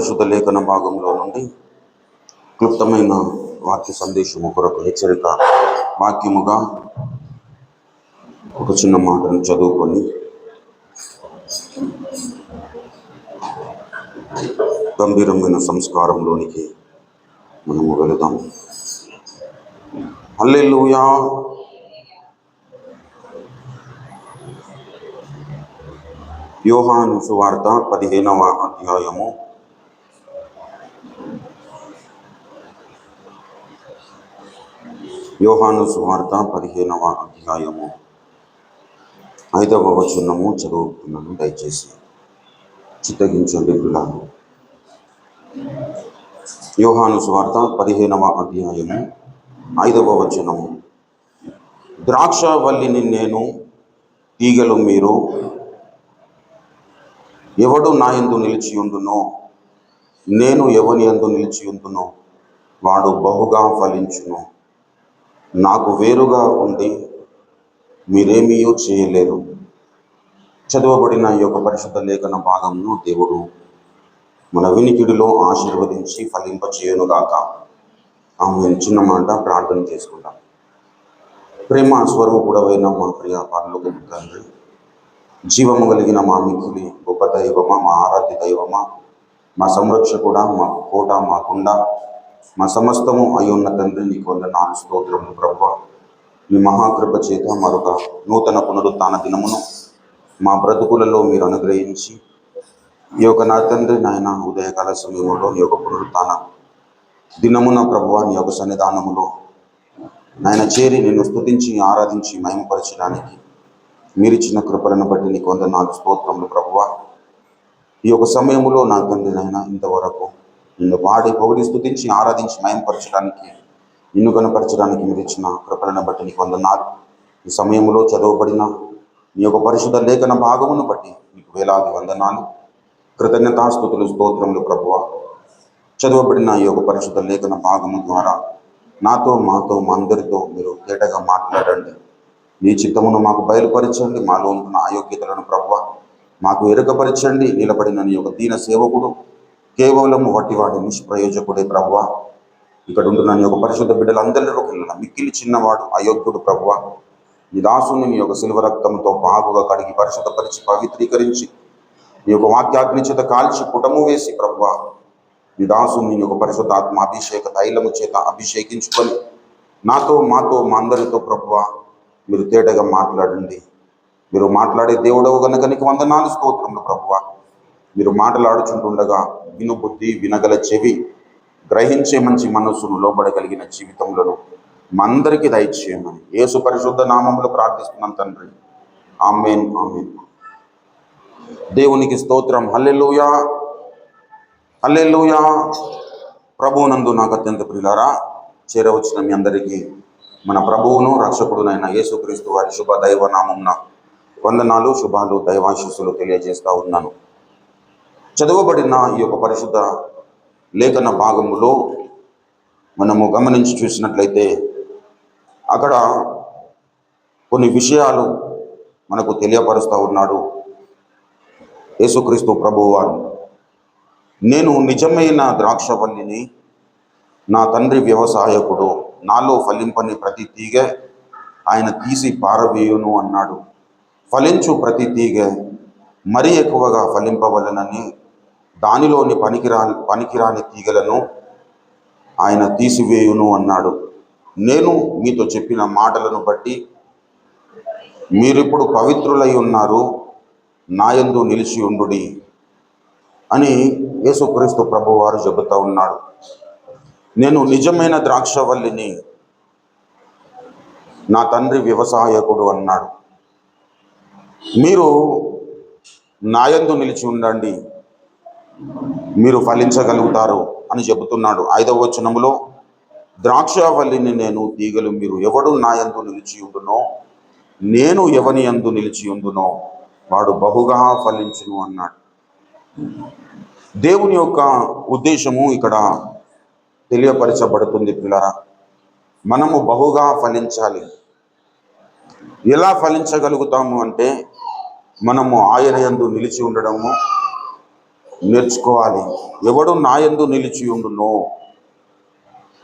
పరిశుద్ధ లేఖన భాగంలో నుండి క్లుప్తమైన వాక్య సందేశము కొరకు హెచ్చరిక వాక్యముగా ఒక చిన్న మాటను చదువుకొని గంభీరమైన సంస్కారంలోనికి మనము వెళదాం. హల్లెలూయా. యోహాను సువార్త 15వ అధ్యాయము 5వ వచనము చదువుతున్నాను. దయచేసి చిత్తగించండి పిల్లలు. యోహాను సువార్త 15వ అధ్యాయము 5వ వచనము. ద్రాక్షవల్లిని నేను, తీగలు మీరు. ఎవడు నా యందు నిలిచియుండునో, నేను ఎవని యందు నిలిచియుండునో వాడు బహుగా ఫలించును. నాకు వేరుగా ఉండి మీరేమీ చేయలేరు. చదవబడిన ఈ యొక్క పరిశుద్ధ లేఖన భాగంను దేవుడు మన వినికిడిలో ఆశీర్వదించి ఫలింపచేయునుగాక. ఆమె చిన్న మాట ప్రార్థన చేసుకుంటాం. ప్రేమ స్వరూపుడవైన మా ప్రియ పరలోకపు తండ్రి, జీవము కలిగిన మా మిక్కిలి గొప్ప దైవమా, మా ఆరాధ్య దైవమా, మా సంరక్షకుడా, మా కోట, మా కుండ, మా సమస్తము అయ్యున్న తండ్రి, నీకు వందనాలు, స్తోత్రములు ప్రభువా. మీ మహాకృప చేత మరొక నూతన పునరుత్థాన దినమును మా బ్రతుకులలో మీరు అనుగ్రహించి, ఈ యొక్క నా తండ్రి నాయన ఉదయకాల సమయంలో ఈ యొక్క పునరుత్థాన దినమున ప్రభువా నీ యొక్క సన్నిధానములో నాయన చేరి నిన్ను స్తుతించి ఆరాధించి మహిమపరచడానికి మీరిచ్చిన కృపలను బట్టి నీకు వందనాలు, స్తోత్రములు ప్రభువా. ఈ యొక్క సమయంలో నా తండ్రి నాయన ఇంతవరకు నిన్ను పాడి పొగిడి స్తుతించి ఆరాధించి మహిమపరచడానికి, నిన్ను కనపరచడానికి మీరు ఇచ్చిన కృపలను బట్టి నీకు వందనాలు. ఈ సమయంలో చదవబడిన నీ యొక్క పరిశుద్ధ లేఖన భాగమును బట్టి నీకు వేలాది వందనాలు, కృతజ్ఞతాస్తుతులు, స్తోత్రములు ప్రభువా. చదవబడిన ఈ యొక్క పరిశుద్ధ లేఖన భాగము ద్వారా నాతో, మాతో, మా అందరితో మీరు తేటగా మాట్లాడండి. నీ చిత్తమును మాకు బయలుపరచండి. మాలో ఉంటున్న అయోగ్యతలను ప్రభువా మాకు ఎరుకపరచండి. నిలబడిన నీ యొక్క దీన సేవకుడు కేవలం వట్టివాడి నిష్ప్రయోజకుడే ప్రభువా. ఇక్కడ ఉంటున్న నీ యొక్క పరిశుద్ధ బిడ్డలందరిలో కింద మిక్కిలి చిన్నవాడు అయోగ్యుడు ప్రభువా. నీ దాసుని నీ యొక్క శిలువ రక్తంతో బాగుగా కడిగి పరిశుద్ధపరిచి పవిత్రీకరించి నీ యొక్క వాక్యాగ్ని చేత కాల్చి పుటము వేసి ప్రభువా నీ దాసుని నీ యొక్క పరిశుద్ధ ఆత్మ అభిషేక తైలము చేత అభిషేకించుకొని నాతో, మాతో, మా అందరితో ప్రభువా మీరు తేటగా మాట్లాడండి. మీరు మాట్లాడే దేవుడవు గనుక నీకు వందనాలు, స్తోత్రములు ప్రభువా. మీరు మాట్లాడుచుంటుండగా విను బుద్ధి, వినగల చెవి, గ్రహించే మంచి మనస్సును, లోబడగలిగిన జీవితంలో మా అందరికీ దయచేయమని యేసు పరిశుద్ధ నామములో ప్రార్థిస్తున్నాం తండ్రి. ఆమేన్, ఆమేన్. దేవునికి స్తోత్రం. హల్లెలూయా, హల్లెలూయా. ప్రభువునందు నాకు అత్యంత ప్రియులారా, చేరవచ్చిన మీ అందరికీ మన ప్రభువును రక్షకుడునైన యేసుక్రీస్తు వారి శుభ దైవ నామమున వందనాలు, శుభాలు, దైవాశీస్సులు తెలియజేస్తూ ఉన్నాను. చదవబడిన ఈ యొక్క పరిశుద్ధ లేఖన భాగములో మనము గమనించి చూసినట్లయితే అక్కడ కొన్ని విషయాలు మనకు తెలియపరుస్తూ ఉన్నాడు యేసుక్రీస్తు ప్రభువారు. నేను నిజమైన ద్రాక్షవల్లిని, నా తండ్రి వ్యవసాయకుడు, నాలో ఫలింపని ప్రతి తీగ ఆయన తీసి పారవేయును అన్నాడు. ఫలించు ప్రతి తీగ మరీ ఎక్కువగా ఫలింపవలనని దానిలోని పనికిరాని తీగలను ఆయన తీసివేయును అన్నాడు. నేను మీతో చెప్పిన మాటలను బట్టి మీరిప్పుడు పవిత్రులై ఉన్నారు, నాయందు నిలిచి ఉండుడి అని యేసుక్రీస్తు ప్రభువారు చెబుతూ ఉన్నాడు. నేను నిజమైన ద్రాక్షవల్లిని, నా తండ్రి వ్యవసాయకుడు అన్నాడు. మీరు నాయందు నిలిచి ఉండండి, మీరు ఫలించగలుగుతారు అని చెబుతున్నాడు. 5వ వచనములో ద్రాక్షవల్లిని నేను, తీగలు మీరు. ఎవడు నాయందు నిలిచి ఉండునో, నేను ఎవని యందు నిలిచి ఉండునో వాడు బహుగా ఫలించును అన్నాడు. దేవుని యొక్క ఉద్దేశము ఇక్కడ తెలియపరచబడుతుంది పిల్లరా. మనము బహుగా ఫలించాలి. ఎలా ఫలించగలుగుతాము అంటే మనము ఆయన యందు నిలిచి ఉండడము, నేర్చుకోవాలి. ఎవడు నా యందు నిలిచి ఉండునో,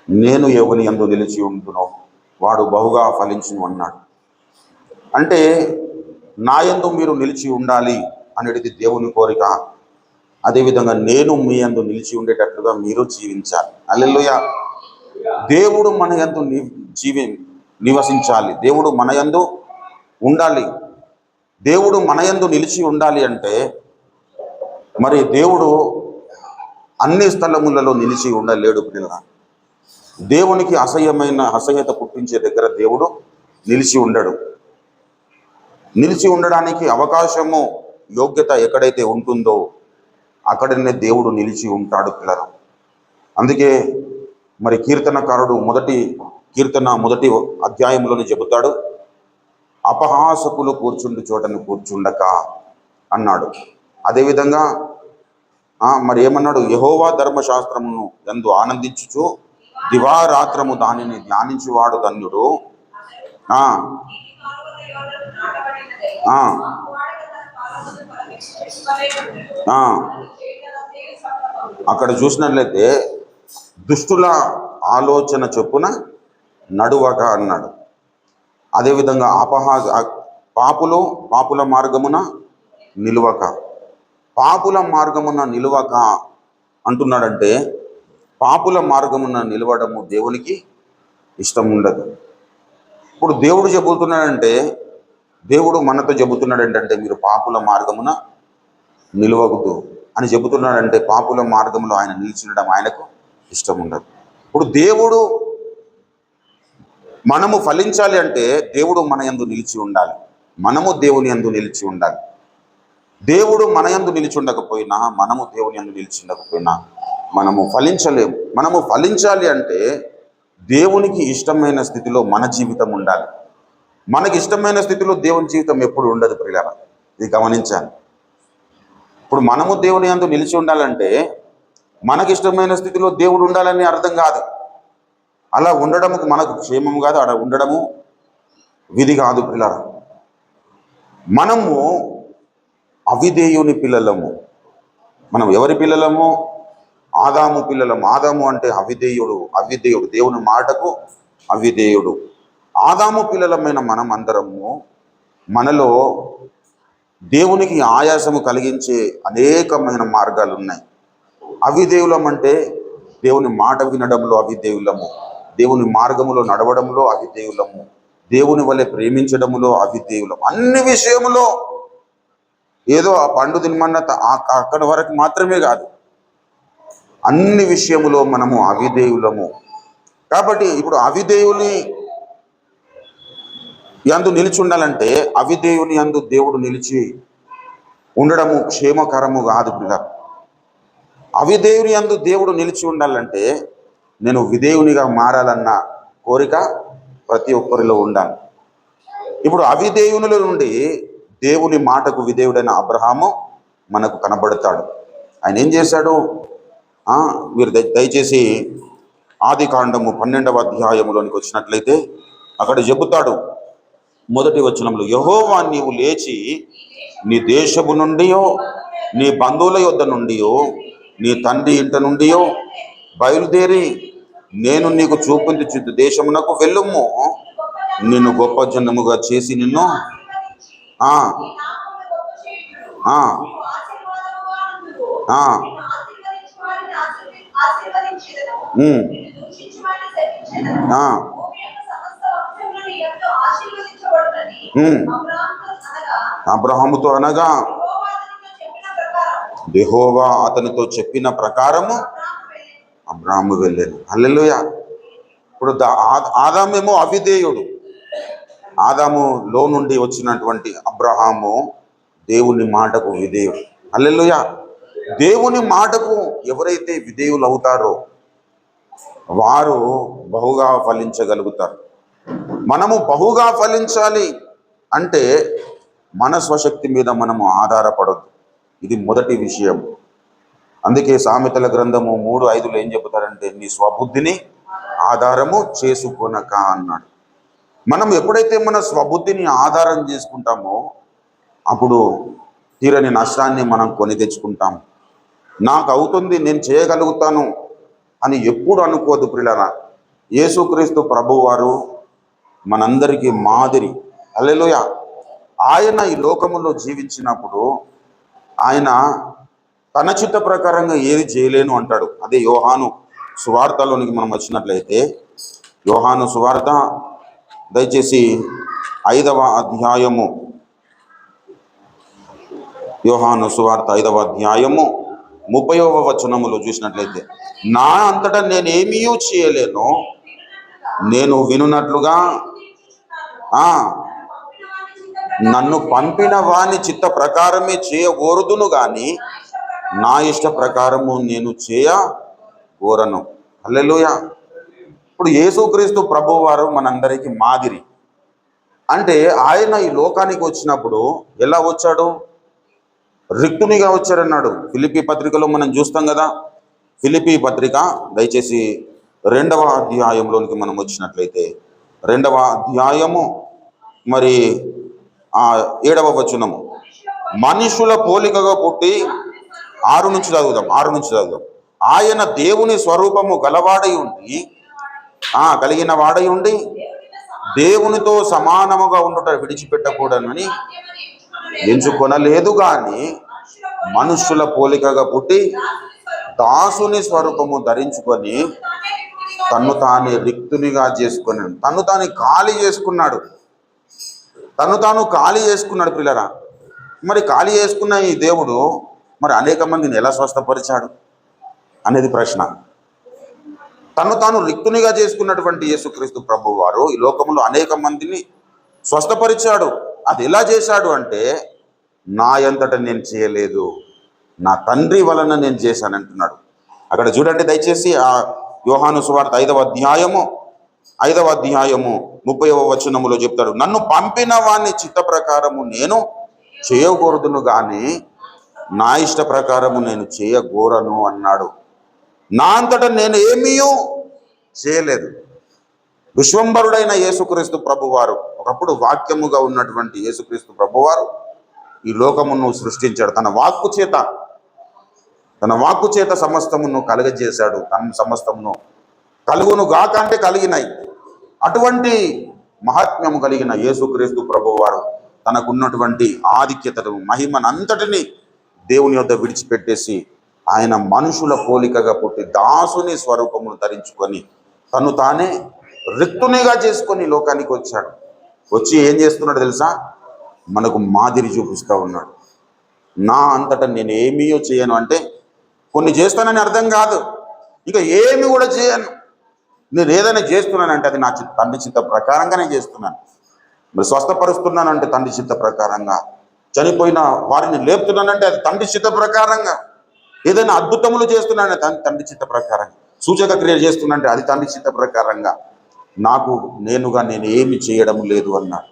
నేను ఎవని యందు నిలిచి ఉండునో వాడు బహుగా ఫలించును అన్నాడు. అంటే నా యందు మీరు నిలిచి ఉండాలి అనేది దేవుని కోరిక. అదేవిధంగా నేను మీ యందు నిలిచి ఉండేటట్లుగా మీరు జీవించాలి. హల్లెలూయా. దేవుడు మన యందు నివసించాలి. దేవుడు మన యందు ఉండాలి. దేవుడు మన యందు నిలిచి ఉండాలి అంటే మరి దేవుడు అన్ని స్థలములలో నిలిచి ఉండలేడు పిల్లల. దేవునికి అసహ్యత పుట్టించే దగ్గర దేవుడు నిలిచి ఉండడు. నిలిచి ఉండడానికి అవకాశము, యోగ్యత ఎక్కడైతే ఉంటుందో అక్కడనే దేవుడు నిలిచి ఉంటాడు పిల్లలు. అందుకే మరి కీర్తనకారుడు మొదటి అధ్యాయంలోనే చెబుతాడు, అపహాసకులు కూర్చుండు చోటను కూర్చుండక అన్నాడు. అదేవిధంగా మరి ఏమన్నాడు, యెహోవా ధర్మశాస్త్రమును యందు ఆనందించుచు దివారాత్రము దానిని ధ్యానించువాడు ధన్యుడు. అక్కడ చూసినట్లయితే దుష్టుల ఆలోచన చొప్పున నడువక అన్నాడు. అదేవిధంగా పాపుల మార్గమున నిలువక. పాపుల మార్గమున నిలువక అంటున్నాడంటే పాపుల మార్గమున నిలవడము దేవునికి ఇష్టం ఉండదు. ఇప్పుడు దేవుడు చెబుతున్నాడంటే, దేవుడు మనతో చెబుతున్నాడు ఏంటంటే మీరు పాపుల మార్గమున నిలవకూడదు అని చెబుతున్నాడంటే పాపుల మార్గంలో ఆయన నిలిచినడం ఆయనకు ఇష్టం ఉండదు. ఇప్పుడు దేవుడు మనము ఫలించాలి అంటే దేవుడు మన యందు నిలిచి ఉండాలి, మనము దేవుని యందు నిలిచి ఉండాలి. దేవుడు మన యందు నిలిచి ఉండకపోయినా, మనము దేవుని యందు నిలిచి ఉండకపోయినా మనము ఫలించలేము. మనము ఫలించాలి అంటే దేవునికి ఇష్టమైన స్థితిలో మన జీవితం ఉండాలి. మనకి ఇష్టమైన స్థితిలో దేవుని జీవితం ఎప్పుడు ఉండదు ప్రియులారా, ఇది గమనించాలి. ఇప్పుడు మనము దేవుని యందు నిలిచి ఉండాలంటే మనకి ఇష్టమైన స్థితిలో దేవుడు ఉండాలని అర్థం కాదు. అలా ఉండడము మనకు క్షేమము కాదు, అలా ఉండడము విధి కాదు పిల్లరా. మనము అవిధేయుని పిల్లలము. మనం ఎవరి పిల్లలము? ఆదాము పిల్లలము. ఆదాము అంటే అవిధేయుడు, దేవుని మాటకు అవిధేయుడు. ఆదాము పిల్లలమైన మనం అందరము, మనలో దేవునికి ఆయాసము కలిగించే అనేకమైన మార్గాలు ఉన్నాయి. అవిధేయులం అంటే దేవుని మాట వినడంలో అవిధేయులము, దేవుని మార్గములో నడవడంలో అవిధేయులము, దేవుని వలె ప్రేమించడములో అవిధేయులము. అన్ని విషయములో ఏదో ఆ పండు తినమన్న అక్కడి వరకు మాత్రమే కాదు, అన్ని విషయములో మనము అవిధేయులము. కాబట్టి ఇప్పుడు అవిధేయుని యందు నిలిచి ఉండాలంటే అవిధేయుని యందు దేవుడు నిలిచి ఉండడము క్షేమకరము కాదు పిల్లలు. అవిధేయుని యందు దేవుడు నిలిచి ఉండాలంటే నేను విధేయునిగా మారాలన్న కోరిక ప్రతి ఒక్కరిలో ఉండాలి. ఇప్పుడు అవిధేయునుల నుండి దేవుని మాటకు విధేయుడైన అబ్రహాము మనకు కనబడతాడు. ఆయన ఏం చేశాడు? మీరు దయచేసి ఆదికాండము 12వ అధ్యాయములోనికి వచ్చినట్లయితే అక్కడ చెబుతాడు మొదటి వచనంలో, యెహోవా నీవు లేచి నీ దేశము నుండియో నీ బంధువుల యొద్ద నుండియో నీ తండ్రి ఇంట నుండియో బయలుదేరి నేను నీకు చూపించు దేశమునకు వెళ్ళుము, నిన్ను గొప్ప జనముగా చేసి నిన్ను అబ్రహాముతో అనగా యెహోవా అతనితో చెప్పిన ప్రకారము అబ్రహాము వెళ్ళాను. హల్లెలూయా. ఇప్పుడు ఆదామేమో అవిధేయుడు, ఆదాములో నుండి వచ్చినటువంటి అబ్రహాము దేవుని మాటకు విధేయుడు. హల్లెలూయా. దేవుని మాటకు ఎవరైతే విధేయులు అవుతారో వారు బహుగా ఫలించగలుగుతారు. మనము బహుగా ఫలించాలి అంటే మన స్వశక్తి మీద మనము ఆధారపడద్దు. ఇది మొదటి విషయం. అందుకే సామెతల గ్రంథము 3:5లో ఏం చెబుతారంటే నీ స్వబుద్ధిని ఆధారము చేసుకొనక అన్నాడు. మనం ఎప్పుడైతే మన స్వబుద్ధిని ఆధారం చేసుకుంటామో అప్పుడు తీరని నష్టాన్ని మనం కొని తెచ్చుకుంటాం. నాకు అవుతుంది, నేను చేయగలుగుతాను అని ఎప్పుడు అనుకోదు ప్రియులారా. యేసుక్రీస్తు ప్రభువారు మనందరికీ మాదిరి. హల్లెలూయా. ఆయన ఈ లోకములో జీవించినప్పుడు ఆయన తన చిత్త ప్రకారంగా ఏది చేయలేను అంటాడు. అదే యోహాను సువార్తలోనికి మనం వచ్చినట్లయితే, యోహాను సువార్త దయచేసి 5వ అధ్యాయము, యోహాను సువార్త 5వ అధ్యాయము 30వ వచనములో చూసినట్లయితే, నా అంతటా నేనేమీ చేయలేను, నేను వినున్నట్లుగా నన్ను పంపిన వాని చిత్త ప్రకారమే చేయగోరుదును గాని నా ఇష్ట ప్రకారము నేను చేయగోరను. హల్లెలూయా. ఇప్పుడు యేసుక్రీస్తు ప్రభువారు మనందరికీ మాదిరి. అంటే ఆయన ఈ లోకానికి వచ్చినప్పుడు ఎలా వచ్చాడు? రిక్తునిగా వచ్చాడన్నాడు. ఫిలిప్పీ పత్రికలో మనం చూస్తాం కదా. ఫిలిప్పీ పత్రిక దయచేసి 2వ అధ్యాయంలోనికి మనం వచ్చినట్లయితే, 2వ అధ్యాయము మరి 7వ వచనము, మనుషుల పోలికగా పుట్టి 6 నుంచి చదువుదాం. ఆయన దేవుని స్వరూపము కలిగిన వాడై ఉండి దేవునితో సమానముగా ఉండుట విడిచిపెట్టకూడదని ఎంచుకొనలేదు గాని మనుష్యుల పోలికగా పుట్టి దాసుని స్వరూపము ధరించుకొని తన్ను తాను రిక్తునిగా చేసుకొని తను తాను ఖాళీ చేసుకున్నాడు పిల్లరా. మరి ఖాళీ చేసుకున్న ఈ దేవుడు మరి అనేక మందిని ఎలా స్వస్థపరిచాడు అనేది ప్రశ్న. తను తాను రిక్తునిగా చేసుకున్నటువంటి యేసుక్రీస్తు ప్రభువారు ఈ లోకంలో అనేక మందిని స్వస్థపరిచాడు. అది ఎలా చేశాడు అంటే, నా అంతటా నేను చేయలేదు, నా తండ్రి వలన నేను చేశానంటున్నాడు. అక్కడ చూడండి దయచేసి ఆ యోహాను సువార్త 5వ అధ్యాయము 30వ వచనములో చెప్తాడు, నన్ను పంపిన వాని చిత్త ప్రకారము నేను చేయకూడదును గాని నా ఇష్ట ప్రకారము నేను చేయగోరను అన్నాడు. నా అంతటా నేను ఏమీ చేయలేదు. విశ్వంబరుడైన యేసుక్రీస్తు ప్రభువారు, ఒకప్పుడు వాక్యముగా ఉన్నటువంటి యేసుక్రీస్తు ప్రభువారు ఈ లోకమును సృష్టించాడు. తన వాక్కు చేత సమస్తమును కలుగజేశాడు. తన సమస్తమును కలుగును గాక అంటే కలిగినాయి. అటువంటి మహాత్మ్యము కలిగిన యేసుక్రీస్తు ప్రభువారు తనకున్నటువంటి ఆధిక్యతను, మహిమనంతటిని దేవుని యొద్ద విడిచిపెట్టేసి ఆయన మనుషుల పోలికగా పుట్టి దాసుని స్వరూపమును ధరించుకొని తను తానే రిక్తునిగా చేసుకొని లోకానికి వచ్చాడు. వచ్చి ఏం చేస్తున్నాడు తెలుసా? మనకు మాదిరి చూపిస్తూ ఉన్నాడు. నా అంతటా నేను ఏమీ చేయను అంటే కొన్ని చేస్తానని అర్థం కాదు, ఇక ఏమి కూడా చేయను. నేను ఏదైనా చేస్తున్నానంటే అది నా తండ్రి చిత్త ప్రకారంగానే చేస్తున్నాను. మరి స్వస్థపరుస్తున్నానంటే తండ్రి చిత్త ప్రకారంగా, చనిపోయిన వారిని లేపుతున్నానంటే అది తండ్రి చిత్త ప్రకారంగా, ఏదైనా అద్భుతములు చేస్తున్నానంటే తండ్రి చిత్త ప్రకారంగా, సూచక క్రియ చేస్తున్నానంటే అది తండ్రి చిత్త ప్రకారంగా. నాకు నేనుగా నేను ఏమి చేయడం లేదు అన్నాడు.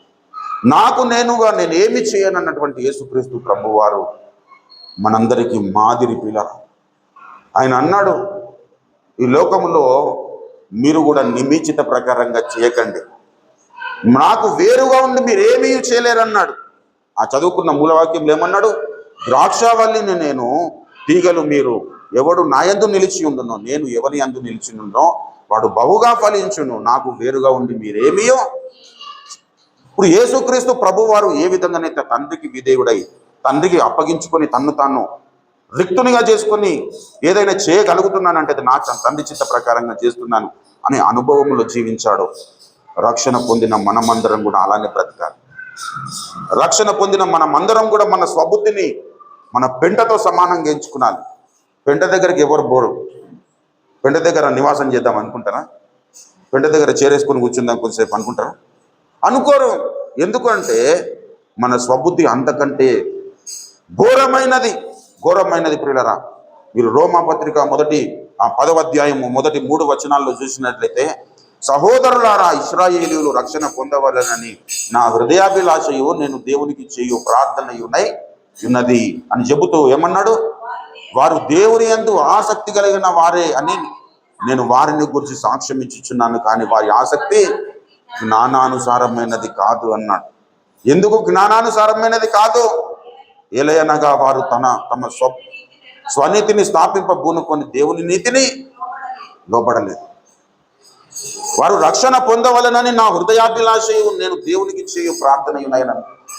నాకు నేనుగా నేను ఏమి చేయను అన్నటువంటి యేసుక్రీస్తు ప్రభువారు మనందరికీ మాదిరి పిల్లలు. ఆయన అన్నాడు, ఈ లోకములో మీరు కూడా నిమిచిత ప్రకారంగా చేయకండి, నాకు వేరుగా ఉండి మీరు ఏమీ చేయలేరన్నాడు. ఆ చదువుకున్న మూలవాక్యంలో ఏమన్నాడు? ద్రాక్షావల్లిని నేను, తీగలు మీరు. ఎవడు నా యందు నిలిచి ఉండునో, నేను ఎవరి యందు నిలిచి ఉండునో వాడు బహుగా ఫలించును, నాకు వేరుగా ఉండి మీరేమీయో. ఇప్పుడు యేసుక్రీస్తు ప్రభువారు ఏ విధంగానైతే తండ్రికి విధేయుడై తండ్రికి అప్పగించుకొని తన్ను తాను రిక్తునిగా చేసుకొని ఏదైనా చేయగలుగుతున్నానంటే అది నా తండ్రి చిత్త ప్రకారంగా చేస్తున్నాను అనే అనుభవంలో జీవించాడు. రక్షణ పొందిన మనమందరం కూడా అలానే బ్రతకాలి. రక్షణ పొందిన మనమందరం కూడా మన స్వబుద్ధిని మన పెంటతో సమానంగా ఎంచుకున్నాను. పెంట దగ్గరికి ఎవరు బోరు? పెంట దగ్గర నివాసం చేద్దాం అనుకుంటారా? పెంట దగ్గర చేరేసుకొని కూర్చుందాం కొంతసేపు అనుకుంటారా? అనుకోరు. ఎందుకంటే మన స్వబుద్ధి అంతకంటే ఘోరమైనది ప్రియులరా. మీరు రోమాపత్రిక 10వ అధ్యాయము 3 వచనాల్లో చూసినట్లయితే, సహోదరులారా, ఇశ్రాయేలీయులు రక్షణ పొందవలనని నా హృదయాభిలాషయు నేను దేవునికి చేయు ప్రార్థనయునై ఉన్నది అని చెబుతూ ఏమన్నాడు? వారు దేవుని యందు ఆసక్తి కలిగిన వారే అని నేను వారిని గురించి సాక్ష్యం ఇచ్చుచున్నాను, కానీ వారి ఆసక్తి జ్ఞానానుసారమైనది కాదు అన్నాడు. ఎందుకు జ్ఞానానుసారమైనది కాదు? ఏలయనగా వారు స్వనీతిని స్థాపింపబూనుకొని దేవుని నీతిని లోబడలేదు. వారు రక్షణ పొందవలనని నా హృదయాభిలాషయు నేను దేవునికి చేయు ప్రార్థన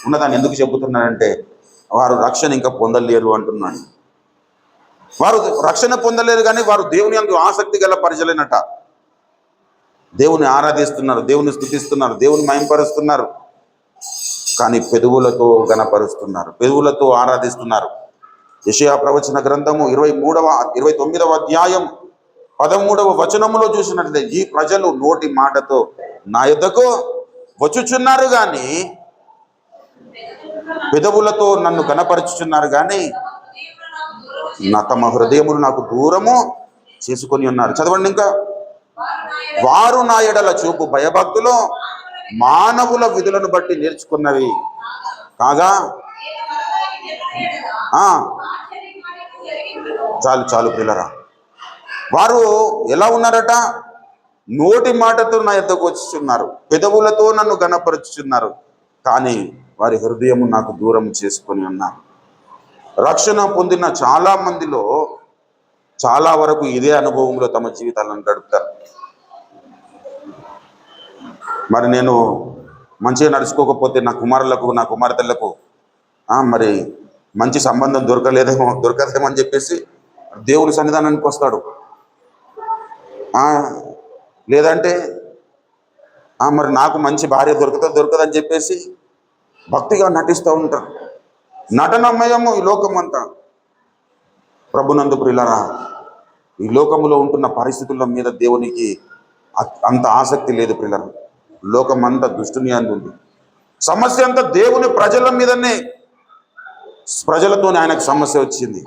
ఉన్నదాన్ని ఎందుకు చెబుతున్నానంటే, వారు రక్షణ ఇంకా పొందలేరు అంటున్నాడు. వారు రక్షణ పొందలేరు కానీ వారు దేవుని యందు ఆసక్తి గల పరిచలేనట. దేవుని ఆరాధిస్తున్నారు, దేవుని స్తుతిస్తున్నారు, దేవుని మహింపరుస్తున్నారు, కానీ పెదవులతో గణపరుస్తున్నారు, పెదవులతో ఆరాధిస్తున్నారు. యెషయా ప్రవచన గ్రంథము 29వ అధ్యాయం 13వ వచనములో చూసినట్లయితే, ఈ ప్రజలు నోటి మాటతో నా యొద్దకు వచ్చుచున్నారు కానీ, పెదవులతో నన్ను గణపరుచుచున్నారు కానీ తమ హృదయములు నాకు దూరము చేసుకొని ఉన్నారు. చదవండి ఇంకా. వారు నా ఎడల చూపు భయభక్తులు మానవుల విధులను బట్టి నేర్చుకున్నవి కాగా. చాలు పిల్లరా. వారు ఎలా ఉన్నారట? నోటి మాటతో నా యొద్దకు వచ్చుచున్నారు, పెదవులతో నన్ను గణపరుచుచున్నారు, కానీ వారి హృదయము నాకు దూరం చేసుకొని ఉన్నారు. రక్షణ పొందిన చాలా మందిలో చాలా వరకు ఇదే అనుభవంలో తమ జీవితాలను గడుపుతారు. మరి నేను మంచిగా నడుచుకోకపోతే నా కుమారులకు, నా కుమార్తెలకు మరి మంచి సంబంధం దొరకదేమో అని చెప్పేసి దేవుని సన్నిధానానికి వస్తాడు. లేదంటే మరి నాకు మంచి భార్య దొరకదని చెప్పేసి భక్తిగా నటిస్తూ ఉంటారు. నటనమయము ఈ లోకమంతా. ప్రభునందు ప్రియులారా, ఈ లోకములో ఉంటున్న పరిస్థితుల మీద దేవునికి అంత ఆసక్తి లేదు ప్రియులారా. లోకం అంతా దుష్టుని అంది. సమస్య అంతా దేవుని ప్రజల మీదనే. ప్రజలతోనే ఆయనకు సమస్య వచ్చింది.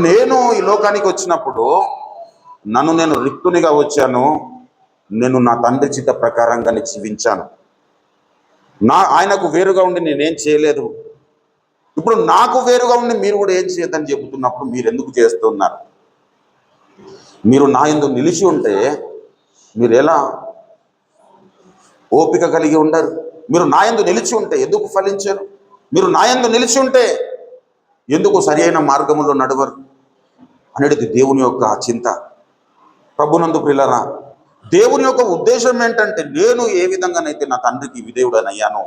నేను ఈ లోకానికి వచ్చినప్పుడు నేను రిక్తునిగా వచ్చాను. నేను నా తండ్రి చిత్త ప్రకారంగానే జీవించాను. ఆయనకు వేరుగా ఉండి నేనేం చేయలేదు. ఇప్పుడు నాకు వేరుగా ఉండి మీరు కూడా ఏం చేయొద్దని చెబుతున్నప్పుడు మీరు ఎందుకు చేస్తున్నారు? మీరు నా యందు నిలిచి ఉంటే మీరు ఎలా ఓపిక కలిగి ఉండరు? మీరు నా యందు నిలిచి ఉంటే ఎందుకు ఫలించరు? మీరు నా యందు నిలిచి ఉంటే ఎందుకు సరి అయిన మార్గంలో నడవరు అనేది దేవుని యొక్క చింత. ప్రభునందు ప్రియులారా, దేవుని యొక్క ఉద్దేశం ఏంటంటే, నేను ఏ విధంగానైతే నా తండ్రికి విధేయుడనయ్యానో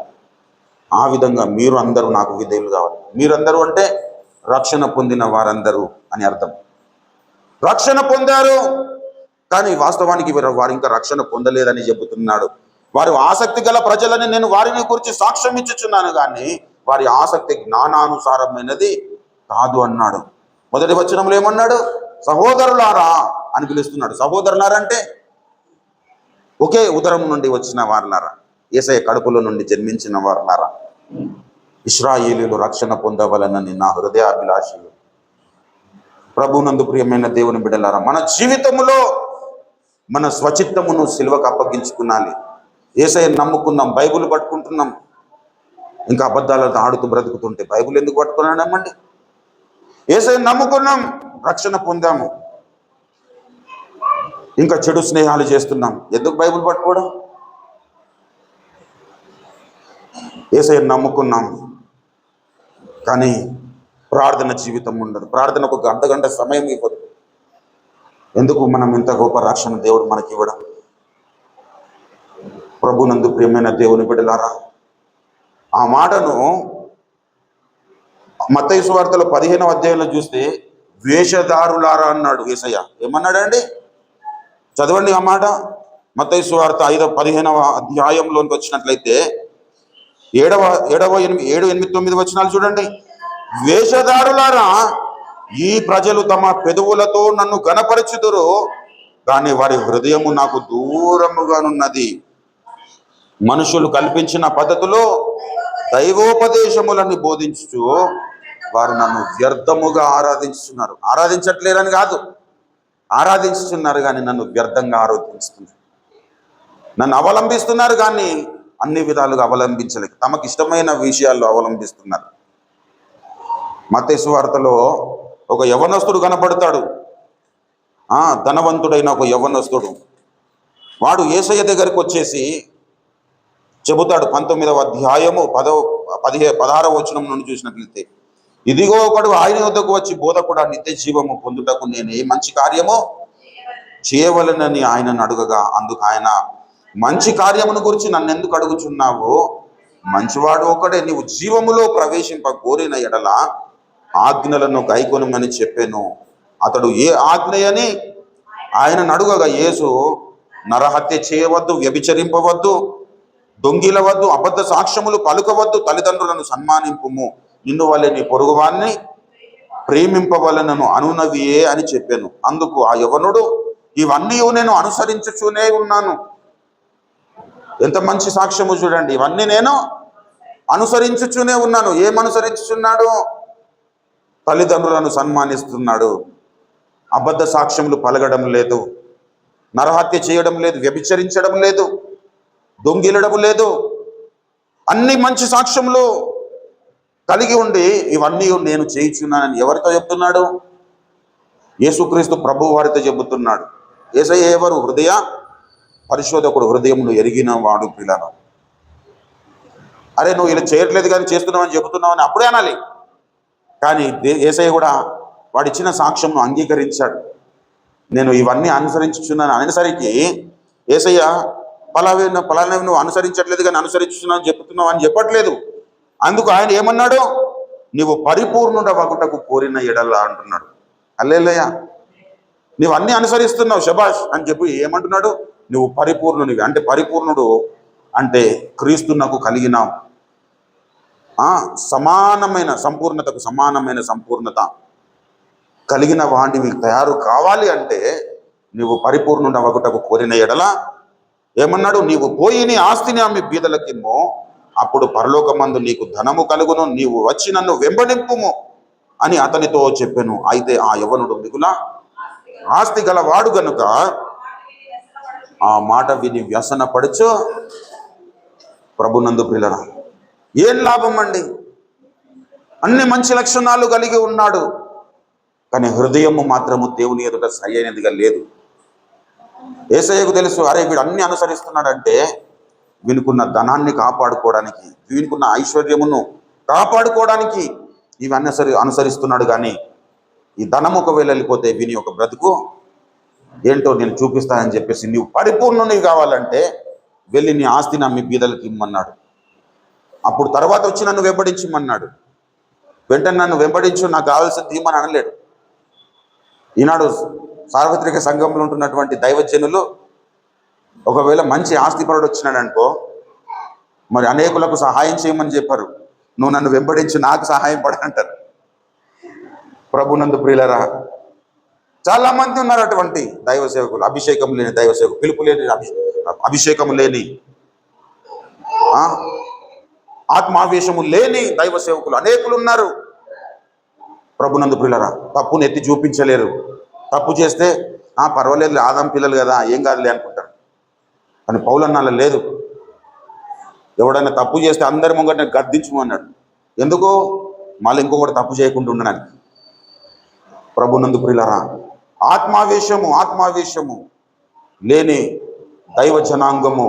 ఆ విధంగా మీరు అందరూ నాకు విధేయులు కావాలి. మీరందరూ అంటే రక్షణ పొందిన వారందరూ అని అర్థం. రక్షణ పొందారు కానీ వాస్తవానికి వారు ఇంకా రక్షణ పొందలేదని చెబుతున్నాడు. వారు ఆసక్తి గల ప్రజలని నేను వారిని గురించి సాక్ష్యం ఇచ్చుచున్నాను కానీ వారి ఆసక్తి జ్ఞానానుసారమైనది కాదు అన్నాడు. మొదటి వచనంలో ఏమన్నాడు? సహోదరులారా అని పిలుస్తున్నాడు. సహోదరులారా అంటే ఒకే ఉదరం నుండి వచ్చిన వారులారా, యేసయ్య కడుపులో నుండి జన్మించిన వారులారా, ఇశ్రాయేలీయులు రక్షణ పొందవలనని నా హృదయాభిలాషలు. ప్రభునందు ప్రియమైన దేవుని బిడ్డలారా, మన జీవితములో మన స్వచిత్తమును సిలువకు అప్పగించుకున్నాలి. యేసయ్యను నమ్ముకున్నాం, బైబిల్ పట్టుకుంటున్నాం, ఇంకా అబద్ధాలతో ఆడుతూ బ్రతుకుతుంటే బైబిల్ ఎందుకు పట్టుకున్నాడమ్మండి? యేసయ్యను నమ్ముకున్నాం, రక్షణ పొందాము, ఇంకా చెడు స్నేహాలు చేస్తున్నాం, ఎందుకు బైబిల్ పట్టుకోవడం? యేసయ్యను నమ్ముకున్నాం కానీ ప్రార్థన జీవితం ఉండదు. ప్రార్థనకు ఒక అర్ధగంట సమయం ఇవ్వదు. ఎందుకు? మనం ఇంత గొప్ప రక్షణ దేవుడు మనకి ఇవ్వడం. ప్రభునందు ప్రియమైన దేవుని బిడ్డలారా, ఆ మాటను మత్తయి సువార్తలో 15వ అధ్యాయంలో చూస్తే వేషధారులారా అన్నాడు యేసయ్య. ఏమన్నాడండి? చదవండి ఆ మాట. మత్తయి సువార్త 15వ అధ్యాయంలోకి వచ్చినట్లయితే 7, 8, 9 వచనాలు చూడండి. వేషధారులారా, ఈ ప్రజలు తమ పెదవులతో నన్ను గణపరచుదురు కానీ వారి హృదయము నాకు దూరముగానున్నది. మనుషులు కల్పించిన పద్ధతిలో దైవోపదేశములను బోధించుచు వారు నన్ను వ్యర్థముగా ఆరాధించుతున్నారు. ఆరాధించట్లేరని కాదు, ఆరాధించుతున్నారు కానీ నన్ను వ్యర్థంగా ఆరాధిస్తున్నారు. నన్ను అవలంబిస్తున్నారు కానీ అన్ని విధాలుగా అవలంబించలేక తమకు ఇష్టమైన విషయాల్లో అవలంబిస్తున్నారు. మత్తయి సువార్తలో ఒక యవనస్తుడు కనపడతాడు. ధనవంతుడైన ఒక యవనస్తుడు. వాడు యేసయ్య దగ్గరికి వచ్చేసి చెబుతాడు. 19వ అధ్యాయము 16వ వచనం నుండి చూసినట్లయితే, ఇదిగో ఒకడు ఆయన వద్దకు వచ్చి, బోధకుడా, నిత్య జీవము పొందుటకు నేను ఏ మంచి కార్యమో చేయవలనని ఆయనను అడుగగా, అందుకు ఆయన, మంచి కార్యమును గురించి నన్ను ఎందుకు అడుగుచున్నావు? మంచివాడు ఒకడే, నీవు జీవములో ప్రవేశింప కోరిన ఎడల ఆజ్ఞలను గైకొనమని చెప్పాను. అతడు ఏ ఆజ్ఞయని ఆయనను అడుగగా, యేసు, నరహత్య చేయవద్దు, వ్యభిచరింపవద్దు, దొంగిలవద్దు, అబద్ధ సాక్ష్యములు పలుకవద్దు, తల్లిదండ్రులను సన్మానింపుము, నిన్ను వల్లే నీ పొరుగువాన్ని ప్రేమింపవలనను అనునవియే అని చెప్పాను. అందుకు ఆ యవనుడు, ఇవన్నీ నేను అనుసరించుచూనే ఉన్నాను. ఎంత మంచి సాక్ష్యము చూడండి. ఇవన్నీ నేను అనుసరించుచూనే ఉన్నాను. ఏమనుసరించుచున్నాడు? తల్లిదండ్రులను సన్మానిస్తున్నాడు, అబద్ధ సాక్ష్యములు పలగడం లేదు, నరహత్య చేయడం లేదు, వ్యభిచరించడం లేదు, దొంగిలడం లేదు. అన్ని మంచి సాక్ష్యములు కలిగి ఉండి ఇవన్నీ నేను చేయుచున్నానని ఎవరితో చెప్తున్నాడు? యేసుక్రీస్తు ప్రభు వారితో చెబుతున్నాడు. యేసయ్య ఎవరు? హృదయ పరిశోధకుడు, హృదయమును ఎరిగిన వాడు. పిల్లలు, అరే నువ్వు ఇలా చేయట్లేదు కానీ చేస్తున్నావని చెబుతున్నావని అప్పుడే అనాలి. కానీ యేసయ్య కూడా వాడిచ్చిన సాక్ష్యంను అంగీకరించాడు. నేను ఇవన్నీ అనుసరించుచున్నాను అనేసరికి యేసయ్య పలానా నువ్వు అనుసరించట్లేదు కానీ అనుసరించుచున్నావు చెప్తున్నావు అని చెప్పట్లేదు. అందుకు ఆయన ఏమన్నాడు? నీవు పరిపూర్ణుడ వగుటకు కోరిన ఎడల అంటున్నాడు. హల్లెలూయా. నీవు అన్ని అనుసరిస్తున్నావు, శబాష్ అని చెప్పి ఏమంటున్నాడు? నువ్వు పరిపూర్ణునివి. అంటే పరిపూర్ణుడు అంటే క్రీస్తునకు కలిగిన సమానమైన సంపూర్ణతకు సమానమైన సంపూర్ణత కలిగిన వాడివి తయారు కావాలి. అంటే నువ్వు పరిపూర్ణుడ వగుటకు కోరిన ఎడల ఏమన్నాడు? నీవు పోయి నీ ఆస్తిని అమ్మి బీదలకిమ్మో, అప్పుడు పరలోకమందు నీకు ధనము కలుగును, నీవు వచ్చి నన్ను వెంబడింపుము అని అతనితో చెప్పాను. అయితే ఆ యవనుడు మిగుల ఆస్తి గలవాడు గనుక ఆ మాట విని వ్యసన పడుచు ప్రభునందు ప్రియులారా, ఏం లాభం అండి? అన్ని మంచి లక్షణాలు కలిగి ఉన్నాడు, కానీ హృదయము మాత్రము దేవుని ఎదుట సరి అయినదిగా లేదు. యేసయ్యకు తెలుసు, అరే వీడు అన్ని అనుసరిస్తున్నాడంటే వీనుకున్న ధనాన్ని కాపాడుకోవడానికి, వీనుకున్న ఐశ్వర్యమును కాపాడుకోవడానికి ఇవన్నీ అనుసరిస్తున్నాడు. కానీ ఈ ధనం ఒకవేళ వెళ్ళిపోతే వీని యొక్క బ్రతుకు ఏంటో నేను చూపిస్తానని చెప్పేసి, నీవు పరిపూర్ణుని కావాలంటే వెళ్ళి నీ ఆస్తిని అమ్మి బీదలకు ఇమ్మన్నాడు. అప్పుడు తర్వాత వచ్చి నన్ను వెంబడించమన్నాడు. వెంటనే నన్ను వెంబడించు, నాకు కావాల్సింది తీయమని అనలేడు. ఈనాడు సార్వత్రిక సంఘంలో ఉంటున్నటువంటి దైవజనులు ఒకవేళ మంచి ఆస్తిపరుడు వచ్చినాడనుకో, మరి అనేకులకు సహాయం చేయమని చెప్పారు. నువ్వు నన్ను వెంబడించి నాకు సహాయం పడంటారు. ప్రభునందు ప్రియులరా, చాలా మంది ఉన్నారు అటువంటి దైవ సేవకులు, అభిషేకం లేని దైవ సేవకులు, పిలుపు లేని అభిషేకం లేని ఆత్మావేశము లేని దైవ సేవకులు అనేకులు ఉన్నారు. ప్రభునందు ప్రియులరా, తప్పును ఎత్తి చూపించలేరు. తప్పు చేస్తే పర్వాలేదు, ఆదాం పిల్లలు కదా, ఏం కాదులే అనుకుంటారు. కానీ పౌలన్నాళ్ళ లేదు. ఎవడైనా తప్పు చేస్తే అందరి ముంగట గద్దించమన్నాడు. ఎందుకు? మళ్ళీ ఇంకొకటి తప్పు చేయకుండా ఉండడానికి. ప్రభునందు ప్రియులరా, ఆత్మావేశము లేని దైవ జనాంగము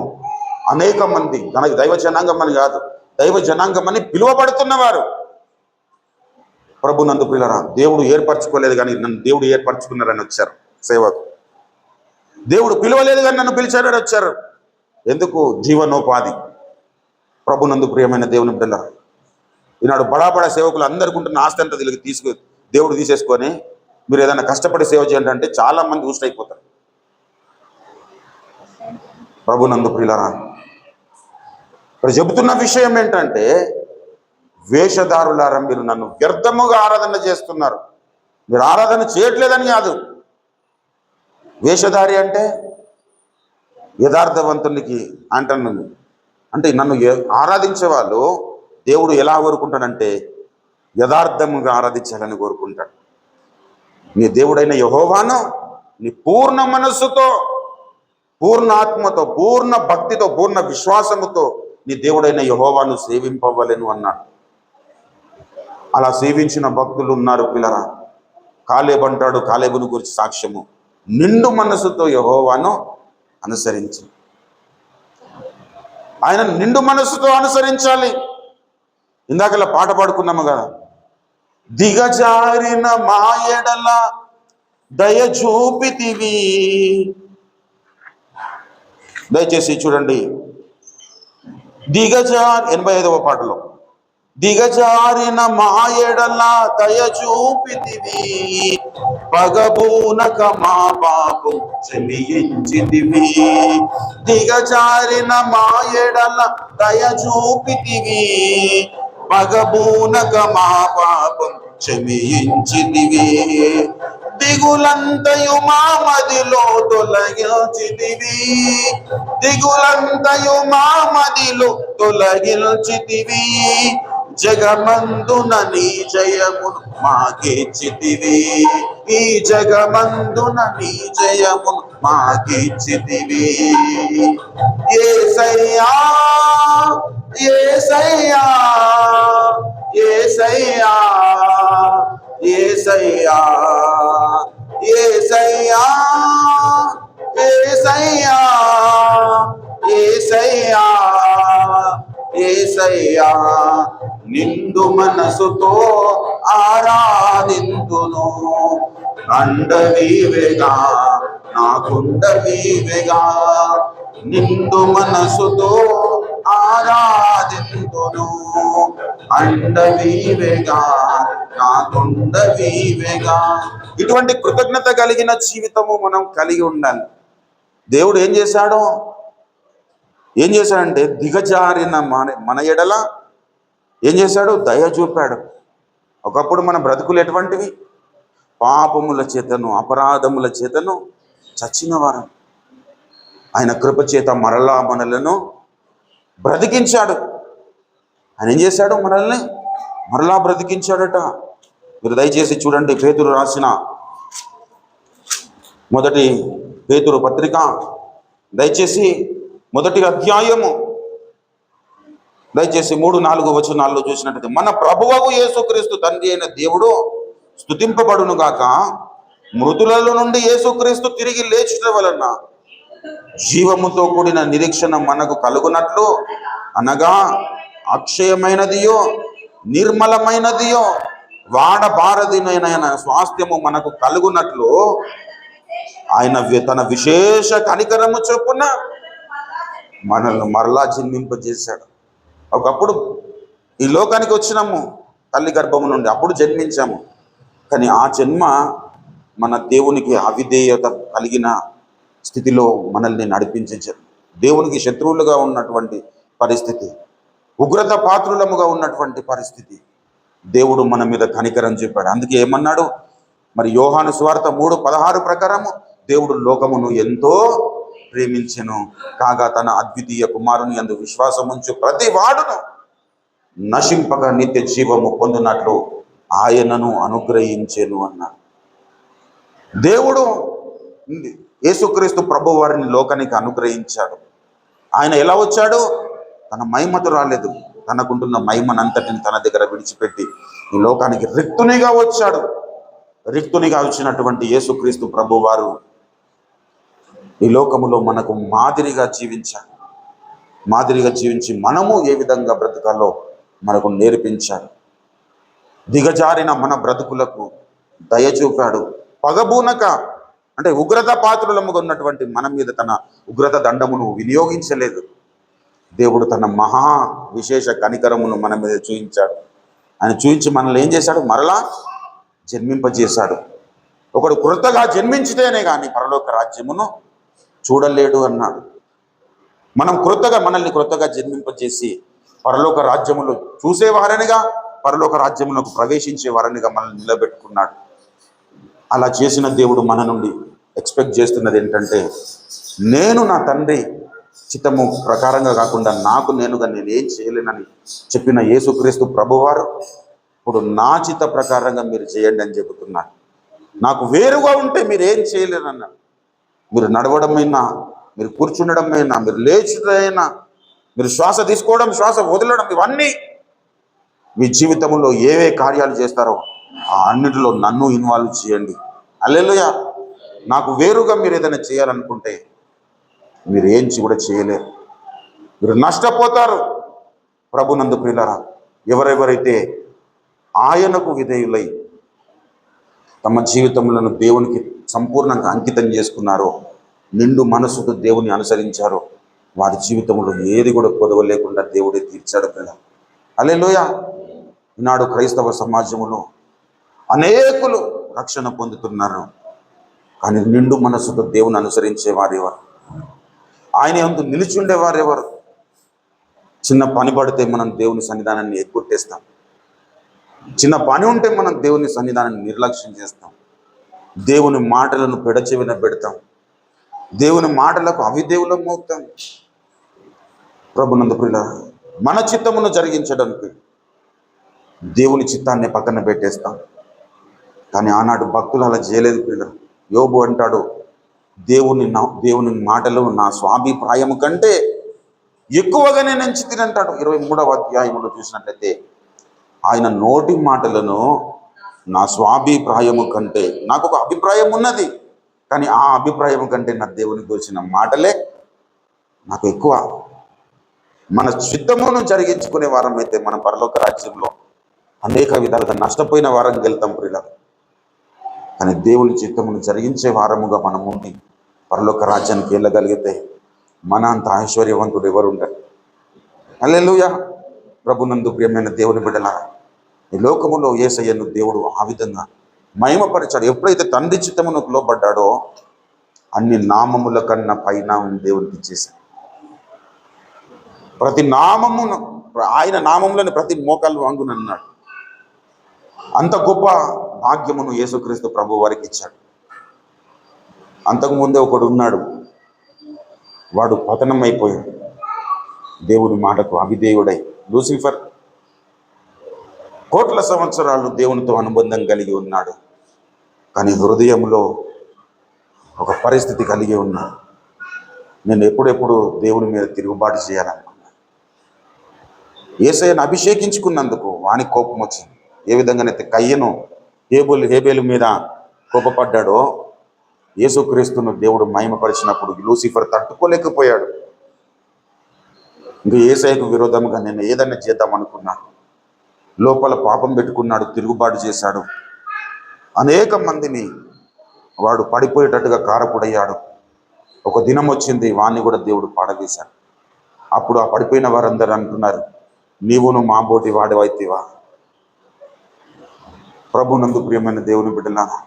అనేక మంది, దైవ జనాంగం అని కాదు, దైవ జనాంగం అని పిలువబడుతున్నవారు. ప్రభునందు ప్రియులరా, దేవుడు ఏర్పరచుకోలేదు కానీ నన్ను దేవుడు ఏర్పరచుకున్నారని వచ్చారు సేవకు. దేవుడు పిలవలేదు కానీ నన్ను పిలిచారని వచ్చారు. ఎందుకు? జీవనోపాధి. ప్రభునందు ప్రియమైన దేవుని బిడ్డలారా, ఈనాడు బడా సేవకులు అందరికీ ఉంటున్న ఆస్తి అంతా దేవుడు తీసేసుకొని మీరు ఏదైనా కష్టపడి సేవ చేయండి అంటే చాలా మంది ఊష్టైపోతారు. ప్రభునందు ప్రియులారా, ఇక్కడ చెబుతున్న విషయం ఏంటంటే, వేషధారులారా, మీరు నన్ను వ్యర్థముగా ఆరాధన చేస్తున్నారు. మీరు ఆరాధన చేయట్లేదని కాదు. వేషధారి అంటే యథార్థవంతునికి అంటున్నాను. అంటే నన్ను ఆరాధించే వాళ్ళు దేవుడు ఎలా కోరుకుంటాడంటే యథార్థముగా ఆరాధించాలని కోరుకుంటాడు. నీ దేవుడైన యెహోవాను నీ పూర్ణ మనస్సుతో, పూర్ణ ఆత్మతో, పూర్ణ భక్తితో, పూర్ణ విశ్వాసముతో నీ దేవుడైన యెహోవాను సేవింపవలెను అన్నాడు. అలా సేవించిన భక్తులు ఉన్నారు పిల్లరా. కాలేబు అంటాడు, కాలేబును గురించి సాక్ష్యము, నిండు మనస్సుతో యెహోవాను అనుసరించి. ఆయన నిండు మనస్సుతో అనుసరించాలి. ఇందాకలా పాట పాడుకున్నాము కదా, దిగజారిన మా ఎడల దయ చూపితివి. దయచేసి చూడండి, 85వ పాటలో, దిగజారిన మా ఎడల దయ చూపితివి, పగబూనక మా పాపం క్షమించితివి. దిగజారిన మా ఎడల దయ చూపితివి, పగబూనక మా పాపం క్షమించితివి. దిగులంతయు మా మదిలో తొలగించితివి, దిగులంతయు మా మదిలో తొలగించితివి. జగమందున నీ జయమును మాకిచ్చితివి, ఈ జగమందున నీ జయమును మాకిచ్చితివి. యేసయ్యా యేసయ్యా యేసయ్యా యేసయ్యా యేసయ్యా యేసయ్యా యేసయ్యా యేసయ్యా, నిండు మనసుతో ఆరాధింతును. అండవీవేగా నాకుండవీవేగా, నిండు మనసుతో ఆరాధింతును. అండవీవేగా నాకుండవీవేగా. ఇటువంటి కృతజ్ఞత కలిగిన జీవితము మనం కలిగి ఉండాలి. దేవుడు ఏం చేశాడంటే దిగజారిన మన ఎడల ఏం చేశాడు? దయ చూపాడు. ఒకప్పుడు మన బ్రతుకులు ఎటువంటివి? పాపముల చేతను అపరాధముల చేతను చచ్చిన వారు. ఆయన కృప చేత మరలా మనలను బ్రతికించాడు. ఆయన ఏం చేశాడు? మనల్ని మరలా బ్రతికించాడట. మీరు దయచేసి చూడండి, పేతురు రాసిన మొదటి పేతురు పత్రిక, దయచేసి మొదటి అధ్యాయము, దయచేసి 3-4 వచనాల్లో చూసినట్లయితే, మన ప్రభువగు యేసుక్రీస్తు తండ్రి అయిన దేవుడు స్తుతింపబడును గాక. మృతులలో నుండి యేసుక్రీస్తు తిరిగి లేచుట వలన జీవముతో కూడిన నిరీక్షణ మనకు కలుగునట్లు, అనగా అక్షయమైనదియో నిర్మలమైనదియో వాడబారదినైన స్వాస్థ్యము మనకు కలుగునట్లు ఆయన తన విశేష కనికరము చొప్పున మనల్ని మరలా జన్మింపజేశాడు. ఒకప్పుడు ఈ లోకానికి వచ్చినాము తల్లి గర్భము నుండి, అప్పుడు జన్మించాము. కానీ ఆ జన్మ మన దేవునికి అవిధేయత కలిగిన స్థితిలో మనల్ని నడిపించారు. దేవునికి శత్రువులుగా ఉన్నటువంటి పరిస్థితి, ఉగ్రత పాత్రులముగా ఉన్నటువంటి పరిస్థితి, దేవుడు మన మీద కనికరం చూపాడు. అందుకే ఏమన్నాడు మరి? యోహాను సువార్త 3:16 ప్రకారము, దేవుడు లోకమును ఎంతో ప్రేమించెను కాగా తన అద్వితీయ కుమారుని యందు విశ్వాసముంచు ప్రతి వాడును నశింపక నిత్య జీవము పొందునట్లు ఆయనను అనుగ్రహించెను అన్నాడు. దేవుడు యేసుక్రీస్తు ప్రభు వారిని లోకానికి అనుగ్రహించాడు. ఆయన ఎలా వచ్చాడు? తన మహిమతో రాలేదు, తనకుంటున్న మహిమనంతటిని తన దగ్గర విడిచిపెట్టి ఈ లోకానికి రిక్తునిగా వచ్చాడు. రిక్తునిగా వచ్చినటువంటి యేసుక్రీస్తు ప్రభు వారు ఈ లోకములో మనకు మాదిరిగా జీవించి మనము ఏ విధంగా బ్రతకాలో మనకు నేర్పించాడు. దిగజారిన మన బ్రతుకులకు దయ చూపాడు. పగబూనక అంటే ఉగ్రత పాత్రులముగా ఉన్నటువంటి మన మీద తన ఉగ్రత దండమును వినియోగించలేదు. దేవుడు తన మహా విశేష కనికరమును మన మీద చూపించాడు. ఆయన చూపించి మనల్ని ఏం చేశాడు? మరలా జన్మింపజేశాడు. ఒకడు కృతగా జన్మించితేనే కానీ పరలోక రాజ్యమును చూడలేడు అన్నాడు. మనల్ని కృతగా జన్మింపజేసి పరలోక రాజ్యములో చూసేవారనిగా, పరలోక రాజ్యములకు ప్రవేశించే వారనిగా మనల్ని నిలబెట్టుకున్నాడు. అలా చేసిన దేవుడు మన నుండి ఎక్స్పెక్ట్ చేస్తున్నది ఏంటంటే, నేను నా తండ్రి చిత్తము ప్రకారంగా కాకుండా నాకు నేనుగా నేనేం చేయలేనని చెప్పిన యేసుక్రీస్తు ప్రభువారు ఇప్పుడు నా చిత్త ప్రకారంగా మీరు చేయండి అని చెబుతున్నాడు. నాకు వేరుగా ఉంటే మీరు ఏం చేయలేరన్నాడు. మీరు నడవడమైనా, మీరు కూర్చుండడమైనా, మీరు లేచుడైనా, మీరు శ్వాస తీసుకోవడం, శ్వాస వదలడం, ఇవన్నీ మీ జీవితంలో ఏవే కార్యాలు చేస్తారో ఆ అన్నిటిలో నన్ను ఇన్వాల్వ్ చేయండి. హల్లెలూయా. నాకు వేరుగా మీరు ఏదైనా చేయాలనుకుంటే మీరు ఏం కూడా చేయలేరు, మీరు నష్టపోతారు. ప్రభునందు ప్రియులారా, ఎవరెవరైతే ఆయనకు విధేయులై తమ జీవితములను దేవునికి సంపూర్ణంగా అంకితం చేసుకున్నారో, నిండు మనసుతో దేవుని అనుసరించారో, వారి జీవితంలో ఏది కూడా కొదవ లేకుండా దేవుడే తీర్చాడు పిల్ల. హల్లెలూయా. ఈనాడు క్రైస్తవ సమాజంలో అనేకులు రక్షణ పొందుతున్నారు, కానీ నిండు మనసుతో దేవుని అనుసరించేవారెవరు? ఆయన యందు నిలిచి ఉండేవారెవరు? చిన్న పని పడితే మనం దేవుని సన్నిధానాన్ని ఎగ్గొట్టేస్తాం. చిన్న పని ఉంటే మనం దేవుని సన్నిధానాన్ని నిర్లక్ష్యం చేస్తాం. దేవుని మాటలను పెడచెవిన పెడతాం. దేవుని మాటలకు అవిధేయులం అవుతాం. ప్రభునందు ప్రియుల, మన చిత్తమును జరిగించడానికి దేవుని చిత్తాన్ని పక్కన పెట్టేస్తాం. కానీ ఆనాడు భక్తులు అలా చేయలేదు ప్రియుల. యోబు అంటాడు, దేవుని మాటలు నా స్వాభిప్రాయము కంటే ఎక్కువగా నేను ఎంచి తినంటాడు. 23వ అధ్యాయంలో చూసినట్లయితే ఆయన నోటి మాటలను నా స్వాభిప్రాయము కంటే, నాకు ఒక అభిప్రాయం ఉన్నది, కానీ ఆ అభిప్రాయం కంటే నా దేవునికి వచ్చిన మాటలే నాకు ఎక్కువ. మన చిత్తమును జరిగించుకునే వారం అయితే మన పరలోక రాజ్యంలో అనేక విధాలుగా నష్టపోయిన వారం వెళ్తాం ప్రియుల. కానీ దేవుని చిత్తమును జరిగించే వారముగా మనం ఉండి పరలోక రాజ్యానికి వెళ్ళగలిగితే మన అంత ఐశ్వర్యవంతుడు ఎవరు ఉండరు. హల్లెలూయా. ప్రభునందు ప్రియమైన దేవుని బిడ్డలారా, ఈ లోకములో యేసయ్యను దేవుడు ఆ విధంగా మహిమపరిచాడు. ఎప్పుడైతే తండ్రి చిత్తమునకు లోబడ్డాడో అన్ని నామముల కన్నా పైన దేవునికి ఇచ్చేశాడు. ప్రతి నామమును, ఆయన నామములను ప్రతి మోకాలు వంగునన్నాడు. అంత గొప్ప భాగ్యమును యేసుక్రీస్తు ప్రభు వారికి ఇచ్చాడు. అంతకుముందే ఒకడు ఉన్నాడు, వాడు పతనం అయిపోయాడు. దేవుని మాటకు అవిధేయుడై లూసిఫర్ కోట్ల సంవత్సరాలు దేవునితో అనుబంధం కలిగి ఉన్నాడు, కానీ హృదయంలో ఒక పరిస్థితి కలిగి ఉన్నాడు. నేను ఎప్పుడెప్పుడు దేవుని మీద తిరుగుబాటు చేయాలనుకున్నాను. యేసయ్యను అభిషేకించుకున్నందుకు వానికి కోపం వచ్చింది. ఏ విధంగానైతే కయ్యను హేబేలు మీద కోపపడ్డాడో, యేసుక్రీస్తును దేవుడు మహిమపరిచినప్పుడు లూసిఫర్ తట్టుకోలేకపోయాడు. ఇంకా యేసయ్యకు విరోధంగా నేను ఏదైనా చేద్దాం అనుకున్నాను. లోపల పాపం పెట్టుకున్నాడు, తిరుగుబాటు చేశాడు. అనేక మందిని వాడు పడిపోయేటట్టుగా కారకుడయ్యాడు. ఒక దినం వచ్చింది, వాణ్ణి కూడా దేవుడు పాడవేశాడు. అప్పుడు ఆ పడిపోయిన వారందరూ అంటున్నారు, నీవును మా బోటి వాడివైతివా? ప్రభునందు ప్రియమైన దేవుని బిడ్డలారా,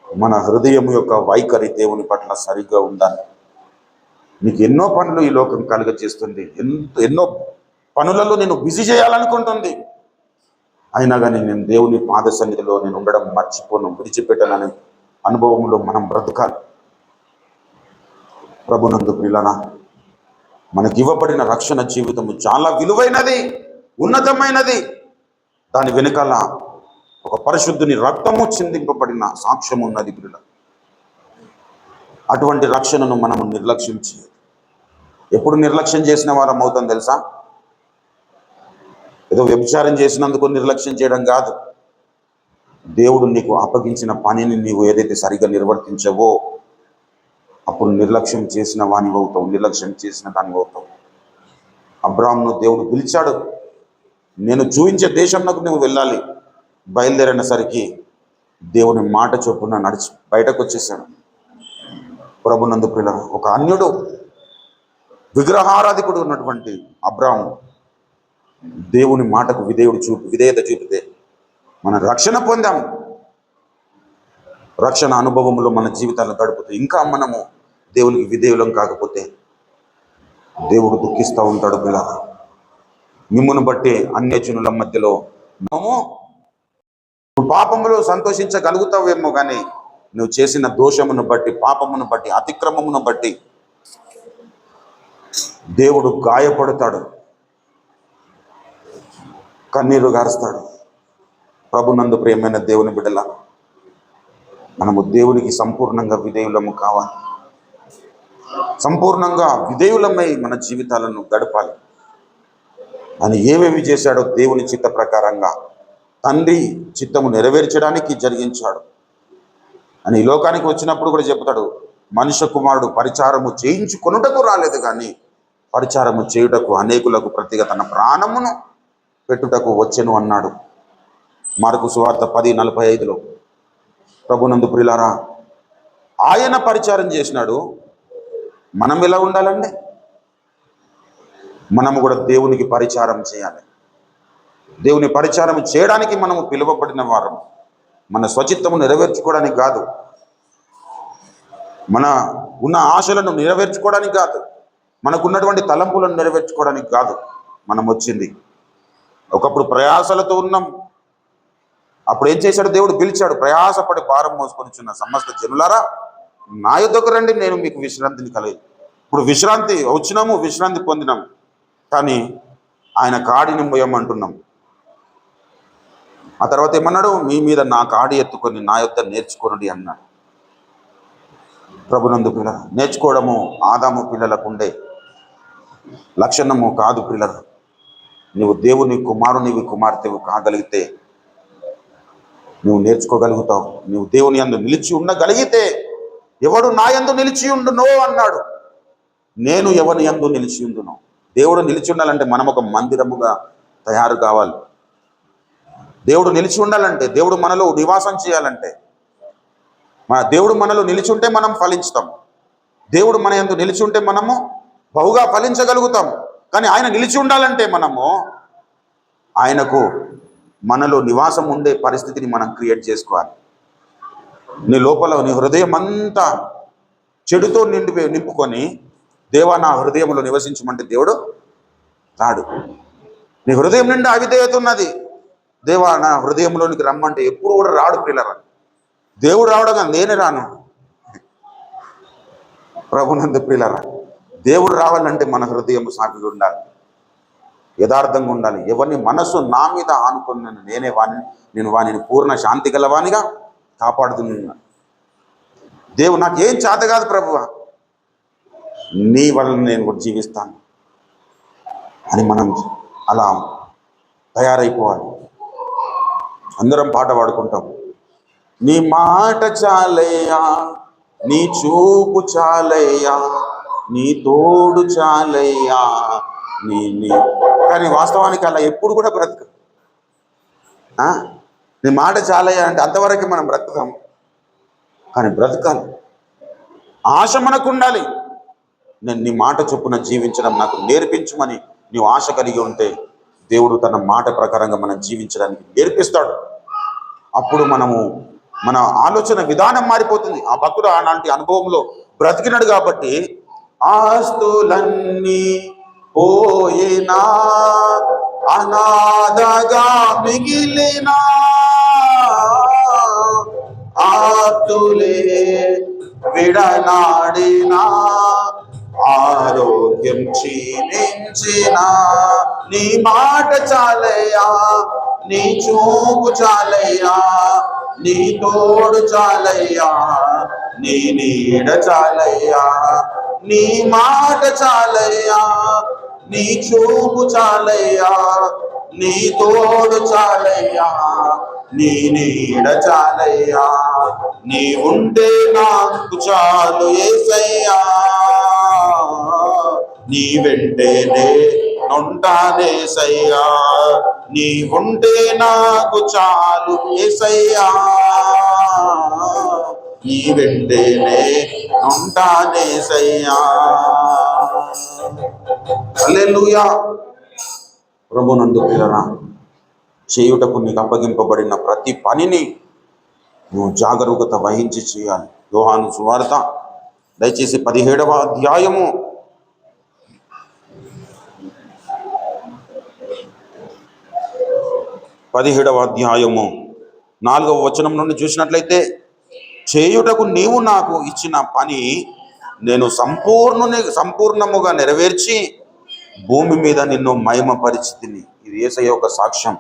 మన హృదయం యొక్క వైఖరి దేవుని పట్ల సరిగ్గా ఉండాలి. నీకు ఎన్నో పనులు ఈ లోకం కలుగ చేస్తుంది, ఎన్నో పనులలో నేను బిజీ చేయాలనుకుంటుంది. అయినా కానీ నేను దేవుని పాద సన్నిధిలో నేను ఉండడం మర్చిపోను, విడిచిపెట్టనని అనుభవంలో మనం బ్రతకాలి. ప్రభునందు ప్రియులారా, మనకి ఇవ్వబడిన రక్షణ జీవితము చాలా విలువైనది, ఉన్నతమైనది. దాని వెనుకాల ఒక పరిశుద్ధుని రక్తము చిందింపబడిన సాక్ష్యం ఉన్నది ప్రియుల. అటువంటి రక్షణను మనము నిర్లక్ష్యం చేయదు. ఎప్పుడు నిర్లక్ష్యం చేసిన వారం అవుతాం తెలుసా? ఏదో వ్యభిచారం చేసినందుకు నిర్లక్ష్యం చేయడం కాదు. దేవుడు నీకు అప్పగించిన పనిని నీవు ఏదైతే సరిగా నిర్వర్తించవో అప్పుడు నిర్లక్ష్యం చేసిన వాని అవుతావు, నిర్లక్ష్యం చేసిన దాని అవుతావు. అబ్రాహామును దేవుడు పిలిచాడు, నేను చూపించే దేశంలోకి నువ్వు వెళ్ళాలి. బయలుదేరిన సరికి దేవుని మాట చొప్పున నడిచి బయటకు వచ్చేసాడు. ప్రభునందు ప్రియులారా, ఒక అన్యుడు, విగ్రహారాధికుడు ఉన్నటువంటి అబ్రాహాము దేవుని మాటకు విధేయత చూపితే మనం రక్షణ పొందాము. రక్షణ అనుభవంలో మన జీవితాలను గడుపుతూ ఇంకా మనము దేవునికి విధేయులం కాకపోతే దేవుడు దుఃఖిస్తూ ఉంటాడు. పిల్లలు, మిమ్మును బట్టి అన్యజనుల మధ్యలో మనము పాపములో సంతోషించగలుగుతావేమో, కానీ నువ్వు చేసిన దోషమును బట్టి, పాపమును బట్టి, అతిక్రమమును బట్టి దేవుడు గాయపడతాడు, కన్నీరు గారుస్తాడు. ప్రభునందు ప్రియమైన దేవుని బిడ్డల, మనము దేవునికి సంపూర్ణంగా విధేయులము కావాలి. సంపూర్ణంగా విధేయులమై మన జీవితాలను గడపాలి. అని ఏమేమి చేశాడో దేవుని చిత్త ప్రకారంగా తండ్రి చిత్తము నెరవేర్చడానికి జరిగించాడు అని ఈ లోకానికి వచ్చినప్పుడు కూడా చెప్తాడు. మనుష్య కుమారుడు పరిచారము చేయించుకొనుటకు రాలేదు, కానీ పరిచారము చేయుటకు అనేకులకు ప్రతిగా తన ప్రాణమును పెట్టుటకు వచ్చెను అన్నాడు. మార్కు సువార్త 10:45లో ప్రభునందు ప్రియులారా, ఆయన పరిచారం చేసినాడు. మనం ఎలా ఉండాలండి? మనము కూడా దేవునికి పరిచారం చేయాలి. దేవుని పరిచారం చేయడానికి మనము పిలువబడిన వారం. మన స్వచిత్తము నెరవేర్చుకోవడానికి కాదు, మన ఉన్న ఆశలను నెరవేర్చుకోవడానికి కాదు, మనకున్నటువంటి తలంపులను నెరవేర్చుకోవడానికి కాదు మనం వచ్చింది. ఒకప్పుడు ప్రయాసలతో ఉన్నాం. అప్పుడు ఏం చేశాడు? దేవుడు పిలిచాడు, ప్రయాసపడి భారం మోసుకొనిచున్న సమస్త జనులారా నా యొద్దకు రండి, నేను మీకు విశ్రాంతిని కలిగి. ఇప్పుడు విశ్రాంతి వచ్చినాము, విశ్రాంతి పొందినాము, కానీ ఆయన కాడిని మోయమంటున్నాం. ఆ తర్వాత ఏమన్నాడు? మీ మీద నా కాడి ఎత్తుకొని నా యొద్ద నేర్చుకోనండి అన్నాడు. ప్రభునందు పిల్లలు, నేర్చుకోవడము ఆదాము పిల్లలకు ఉండే లక్షణము కాదు. పిల్లలు, నువ్వు దేవుని కుమారునివి, కుమార్తెవు కాగలిగితే నువ్వు నేర్చుకోగలుగుతావు. నువ్వు దేవుని యందు నిలిచి ఉండగలిగితే, ఎవడు నా యందు నిలిచి ఉండునో అన్నాడు. నేను ఎవని యందు నిలిచి ఉండునో. దేవుడు నిలిచి ఉండాలంటే మనం ఒక మందిరముగా తయారు కావాలి. దేవుడు నిలిచి ఉండాలంటే, దేవుడు మనలో నివాసం చేయాలంటే, దేవుడు మనలో నిలిచి ఉంటే మనం ఫలించుతాం. దేవుడు మన యందు నిలిచి ఉంటే మనము బహుగా ఫలించగలుగుతాం. కానీ ఆయన నిలిచి ఉండాలంటే మనము ఆయనకు మనలో నివాసం ఉండే పరిస్థితిని మనం క్రియేట్ చేసుకోవాలి. నీ లోపల నీ హృదయం అంతా చెడుతో నింపుకొని దేవా నా హృదయంలో నివసించమంటే దేవుడు రాడు. నీ హృదయం నిండా అవిధేయత ఉన్నది, దేవా నా హృదయంలోనికి రమ్మంటే ఎప్పుడు కూడా రాడు. పిల్లరా, దేవుడు రావడం నేనే రాను. ప్రభునందు పిల్లరా, దేవుడు రావాలంటే మన హృదయం సాక్షిగా ఉండాలి, యథార్థంగా ఉండాలి. ఎవరిని మనసు నా మీద ఆనుకున్నాను నేను వాణిని పూర్ణ శాంతి గలవానిగా కాపాడుతున్నాను. దేవుడు నాకు ఏం చేత కాదు ప్రభువా, నీ వలన నేను కూడా జీవిస్తాను అని మనం అలా తయారైపోవాలి. అందరం పాట పాడుకుంటాం. నీ మాట చాలయ్యా, నీ చూపు చాలయ్యా, నీ తోడు చాలయ్యా, నీ కానీ వాస్తవానికి అలా ఎప్పుడు కూడా బ్రతక. నీ మాట చాలయ్యా అంటే అంతవరకు మనం బ్రతుకుతాం, కానీ బ్రతకాలి. ఆశ మనకు ఉండాలి. నేను నీ మాట చొప్పున జీవించడం నాకు నేర్పించమని నీవు ఆశ కలిగి ఉంటే దేవుడు తన మాట ప్రకారంగా మనం జీవించడానికి నేర్పిస్తాడు. అప్పుడు మన ఆలోచన విధానం మారిపోతుంది. ఆ భక్తుడు అలాంటి అనుభవంలో బ్రతికినాడు కాబట్టి, ఆస్తులన్నీ పోయినా అనాథగా మిగిలినా, ఆప్తులే విడనాడినా, ఆరోగ్యం క్షీణించిన, నీ మాట చాలయ్యా, నీ చూపు చాలయ్యా, నీ తోడు చాలయ్యా, నీ నీడ చాలయ్యా, నీ మాట చాలయ్యా, నీ చూపు చాలయ్యా, నీ తోడు చాలయ్యా, నీ నీడ చాలయ్యా, నీ ఉంటే నాకు చాలు యేసయ్యా, నీ వెంటేనే ఉంటానేసయ్యా, నీ ఉంటే నాకు చాలు యేసయ్యా, నీ వెంటేనే ఉంటానేసయ్యా. హల్లెలూయా. ప్రభునందు పిల్లరా, చేయుటకు నీకు అప్పగింపబడిన ప్రతి పనిని నువ్వు జాగరూకత వహించి చేయాలి. యోహాను సువార్త దయచేసి 17వ అధ్యాయము 4వ వచనం నుండి చూసినట్లయితే, చేయుటకు నీవు నాకు ఇచ్చిన పని నేను సంపూర్ణముగా నెరవేర్చి భూమి మీద నిన్ను మహిమపరిచితిని. ఇది యేసయ్య యొక్క సాక్ష్యం.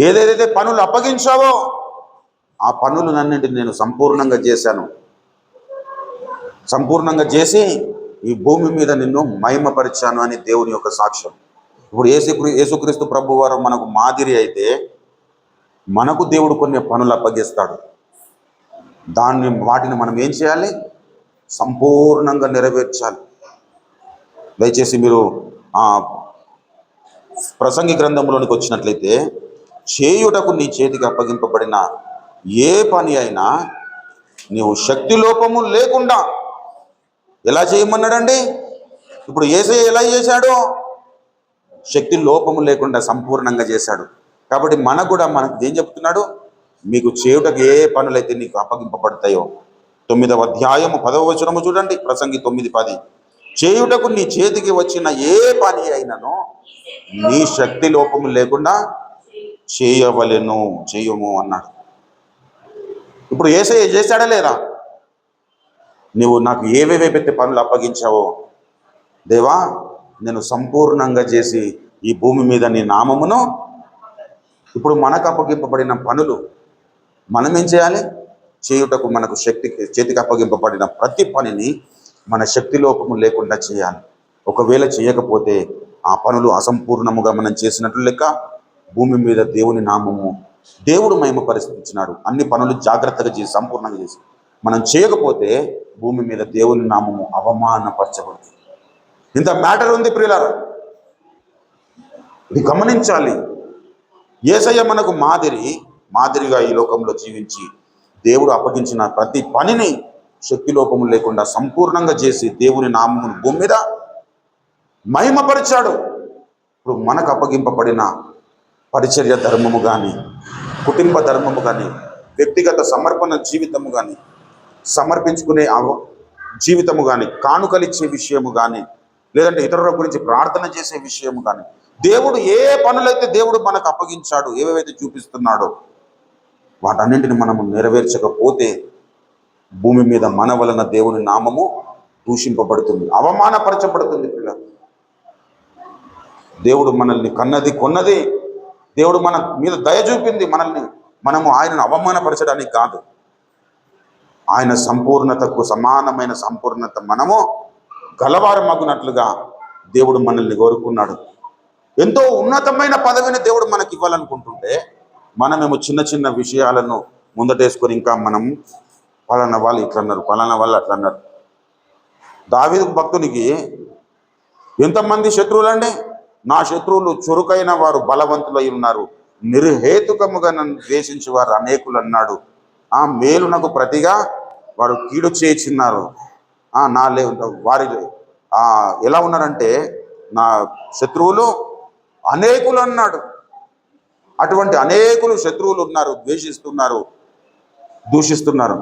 ఏదేదైతే పనులు అప్పగించావో ఆ పనులన్నింటినీ నేను సంపూర్ణంగా చేశాను. సంపూర్ణంగా చేసి ఈ భూమి మీద నిన్ను మహిమపరిచాను అని దేవుని యొక్క సాక్ష్యం. ఇప్పుడు యేసుక్రీస్తు ప్రభు వారు మనకు మాదిరి అయితే, మనకు దేవుడు కొన్ని పనులు అప్పగిస్తాడు. వాటిని మనం ఏం చేయాలి? సంపూర్ణంగా నెరవేర్చాలి. దయచేసి మీరు ప్రసంగి గ్రంథంలోనికి వచ్చినట్లయితే చేయుటకు నీ చేతికి అప్పగింపబడిన ఏ పని అయినా నీవు శక్తి లోపము లేకుండా ఎలా చేయమన్నాడండి? ఇప్పుడు యేసయ్య ఎలా చేశాడు? శక్తి లోపము లేకుండా సంపూర్ణంగా చేశాడు. కాబట్టి మనకు ఏం చెప్తున్నాడు? మీకు చేయుటకు ఏ పనులైతే నీకు అప్పగింపబడతాయో 9వ అధ్యాయము 10వ వచనము చూడండి, ప్రసంగి 9:10. చేయుటకు నీ చేతికి వచ్చిన ఏ పని అయినను నీ శక్తి లోపము లేకుండా చేయము అన్నాడు. ఇప్పుడు యేసయ్య చేశాడా లేదా? నువ్వు నాకు ఏవేవైతే పనులు అప్పగించావో, దేవా నేను సంపూర్ణంగా చేసి ఈ భూమి మీద నీ నామమును, ఇప్పుడు మనకు అప్పగింపబడిన పనులు మనం ఏం చేయాలి? చేయుటకు మనకు చేతికి అప్పగింపబడిన ప్రతి పనిని మన శక్తి లోపము లేకుండా చేయాలి. ఒకవేళ చేయకపోతే ఆ పనులు అసంపూర్ణముగా మనం చేసినట్లు లెక్క. భూమి మీద దేవుని నామము దేవుడు మహిమ పరిస్థితిచ్చినాడు. అన్ని పనులు జాగ్రత్తగా చేసి సంపూర్ణంగా చేసి మనం చేయకపోతే భూమి మీద దేవుని నామము అవమానపరచబడుతుంది. ఇంత మ్యాటర్ ఉంది ప్రియులారా, ఇది గమనించాలి. యేసయ్య మనకు మాదిరిగా ఈ లోకంలో జీవించి దేవుడు అప్పగించిన ప్రతి పనిని శక్తి లోపము లేకుండా సంపూర్ణంగా చేసి దేవుని నామమును భూమి మీద మహిమపరిచాడు. ఇప్పుడు మనకు అప్పగింపబడిన పరిచర్య ధర్మము కానీ, కుటుంబ ధర్మము కానీ, వ్యక్తిగత సమర్పణ జీవితము కానీ, సమర్పించుకునే జీవితము కానీ, కానుకలిచ్చే విషయము కానీ, లేదంటే ఇతరుల గురించి ప్రార్థన చేసే విషయము కానీ, దేవుడు ఏ పనులైతే దేవుడు మనకు అప్పగించాడు, ఏవేవైతే చూపిస్తున్నాడో వాటన్నింటిని మనము నెరవేర్చకపోతే భూమి మీద మన వలన దేవుని నామము దూషింపబడుతుంది, అవమానపరచబడుతుంది. పిల్లలు, దేవుడు మనల్ని కొన్నది, దేవుడు మన మీద దయ చూపింది మనము ఆయనను అవమానపరచడానికి కాదు. ఆయన సంపూర్ణతకు సమానమైన సంపూర్ణత మనము గలవారమగునట్లుగా దేవుడు మనల్ని కోరుకున్నాడు. ఎంతో ఉన్నతమైన పదవిని దేవుడు మనకి ఇవ్వాలనుకుంటుంటే మనమేమో చిన్న చిన్న విషయాలను ముందటేసుకొని ఇంకా మనం పలానా వాళ్ళు ఇట్లా అన్నారు, పలానా వాళ్ళు అట్లా అన్నారు. దావీదు భక్తునికి ఎంతమంది శత్రువులండి? నా శత్రువులు చురుకైన వారు బలవంతులై ఉన్నారు, నిర్హేతుకముగా నన్ను ద్వేషించి వారు అనేకులు అన్నాడు. ఆ మేలునకు ప్రతిగా వారు కీడు చేయించినారు. వారి ఎలా ఉన్నారంటే నా శత్రువులు అనేకులు అన్నాడు. అటువంటి అనేకులు శత్రువులు ఉన్నారు, ద్వేషిస్తున్నారు, దూషిస్తున్నారు.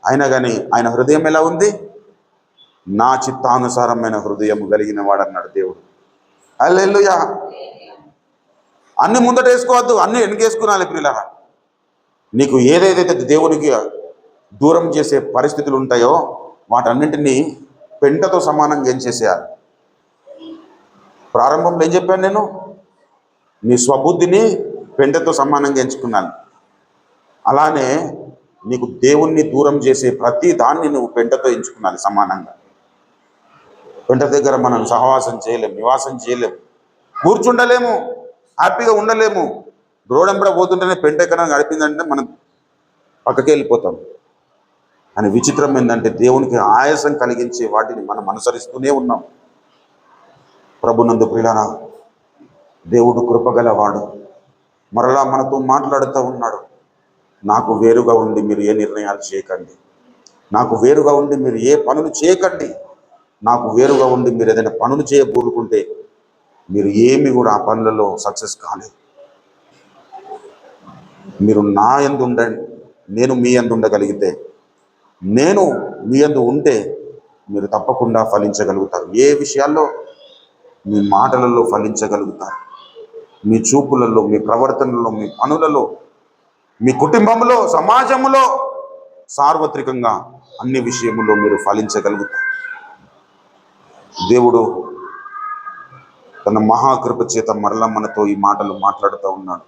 అయినా కానీ ఆయన హృదయం ఎలా ఉంది? నా చిత్తానుసారమైన హృదయం కలిగిన వాడు అన్నాడు దేవుడు. హల్లెలూయా. అన్ని ముందటేసుకోవద్దు, అన్ని వెనకేసుకున్నాలి. ప్రియులారా, నీకు ఏదైతే దేవునికి దూరం చేసే పరిస్థితులు ఉంటాయో వాటన్నింటినీ పెంటతో సమానంగా ఏం చేసేయాలి? ప్రారంభంలో ఏం చెప్పాను నేను? నీ స్వబుద్ధిని పెంటతో సమానంగా ఎంచుకున్నాను. అలానే నీకు దేవుణ్ణి దూరం చేసే ప్రతి దాన్ని నువ్వు పెంటతో ఎంచుకున్నాను సమానంగా. పెంట దగ్గర మనం సహవాసం చేయలేము, నివాసం చేయలేము, కూర్చుండలేము, హ్యాపీగా ఉండలేము. రోడంబడ పోతుంటేనే పెంట ఎక్కడ గడిపిందంటే మనం పక్కకి వెళ్ళిపోతాం. అని విచిత్రం ఏంటంటే దేవునికి ఆయాసం కలిగించే వాటిని మనం అనుసరిస్తూనే ఉన్నాం. ప్రభునందు ప్రియులారా, దేవుడు కృపగలవాడు, మరలా మనతో మాట్లాడుతూ ఉన్నాడు. నాకు వేరుగా ఉండి మీరు ఏ నిర్ణయాలు చేయకండి, నాకు వేరుగా ఉండి మీరు ఏ పనులు చేయకండి, నాకు వేరుగా ఉండి మీరు ఏదైనా పనులు చేయకూరుకుంటే మీరు ఏమి కూడా ఆ పనులలో సక్సెస్ కాలేదు. మీరు నా యందు ఉండండి, నేను మీ యందు ఉండగలిగితే, నేను మీ యందు ఉంటే మీరు తప్పకుండా ఫలించగలుగుతారు. ఏ విషయాల్లో? మీ మాటలలో ఫలించగలుగుతారు, మీ చూపులలో, మీ ప్రవర్తనలో, మీ పనులలో, మీ కుటుంబంలో, సమాజంలో, సార్వత్రికంగా అన్ని విషయములో మీరు ఫలించగలుగుతారు. దేవుడు తన మహాకృప చేత మరలా మనతో ఈ మాటలు మాట్లాడుతూ ఉన్నాడు.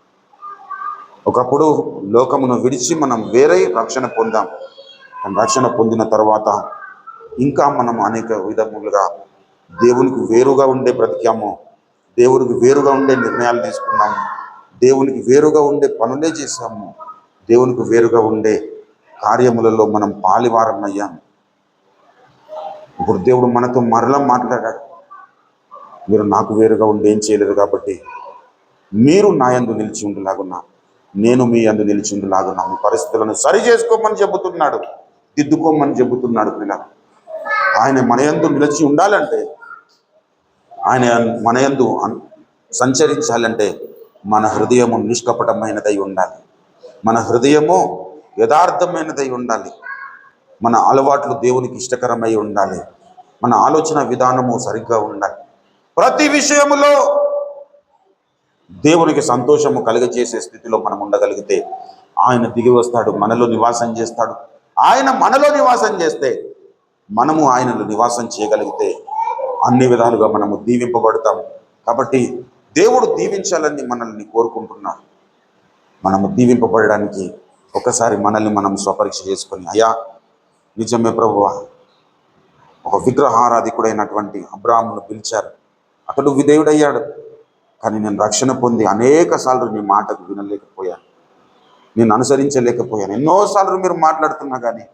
ఒకప్పుడు లోకమును విడిచి మనం వేరే రక్షణ పొందాం. రక్షణ పొందిన తర్వాత ఇంకా మనం అనేక విధములుగా దేవునికి వేరుగా ఉండే బ్రతికాము, దేవునికి వేరుగా ఉండే నిర్ణయాలు తీసుకున్నాము, దేవునికి వేరుగా ఉండే పనులే చేశాము, దేవునికి వేరుగా ఉండే కార్యములలో మనం పాలివారం అయ్యాము. ఇప్పుడు దేవుడు మనతో మరలా మాట్లాడాడు. మీరు నాకు వేరుగా ఉండి ఏం చేయలేరు కాబట్టి మీరు నా యందు నిలిచి ఉండేలాగున్నా నేను మీ అందు నిలిచిండులాగా మీ పరిస్థితులను సరి చేసుకోమని చెబుతున్నాడు, దిద్దుకోమని చెబుతున్నాడు. పిల్ల ఆయన మన యందు నిలిచి ఉండాలంటే, ఆయన మన యందు సంచరించాలంటే మన హృదయము నిష్కపటమైనదై ఉండాలి, మన హృదయము యథార్థమైనదై ఉండాలి, మన అలవాట్లు దేవునికి ఇష్టకరమై ఉండాలి, మన ఆలోచన విధానము సరిగ్గా ఉండాలి. ప్రతి విషయములో దేవునికి సంతోషము కలుగజేసే స్థితిలో మనం ఉండగలిగితే ఆయన దిగి వస్తాడు, మనలో నివాసం చేస్తాడు. ఆయన మనలో నివాసం చేస్తే, మనము ఆయనలో నివాసం చేయగలిగితే అన్ని విధాలుగా మనము దీవింపబడతాము. కాబట్టి దేవుడు దీవించాలని మనల్ని కోరుకుంటున్నాడు. మనము దీవింపబడడానికి ఒకసారి మనల్ని మనం స్వపరీక్ష చేసుకొని, అయ్యా నిజమే ప్రభువా, ఒక విగ్రహారాధికుడైనటువంటి అబ్రాహామును పిలిచారు, అతడు విధేయుడయ్యాడు. కానీ నేను రక్షణ పొంది అనేక సార్లు నీ మాటకు వినలేకపోయాను, నేను అనుసరించలేకపోయాను. ఎన్నోసార్లు మీరు మాట్లాడుతున్నా కానీ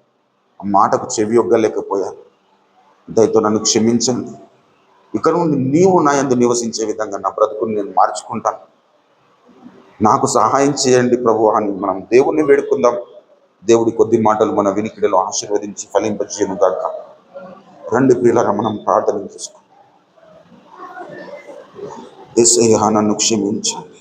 ఆ మాటకు చెవి ఒగ్గలేకపోయాను. దయతో నన్ను క్షమించండి. ఇక నుండి నీవు నా యందు నివసించే విధంగా నా బ్రతుకుని నేను మార్చుకుంటాను, నాకు సహాయం చేయండి ప్రభు అని మనం దేవుణ్ణి వేడుకుందాం. దేవుడి కొద్ది మాటలు మన వినికిడిలో ఆశీర్వదించి ఫలింపజేయను గాక. రండి ప్రియులారా, మనం ప్రార్థన చేసుకో. యేసయ్యా నన్ను క్షమించండి.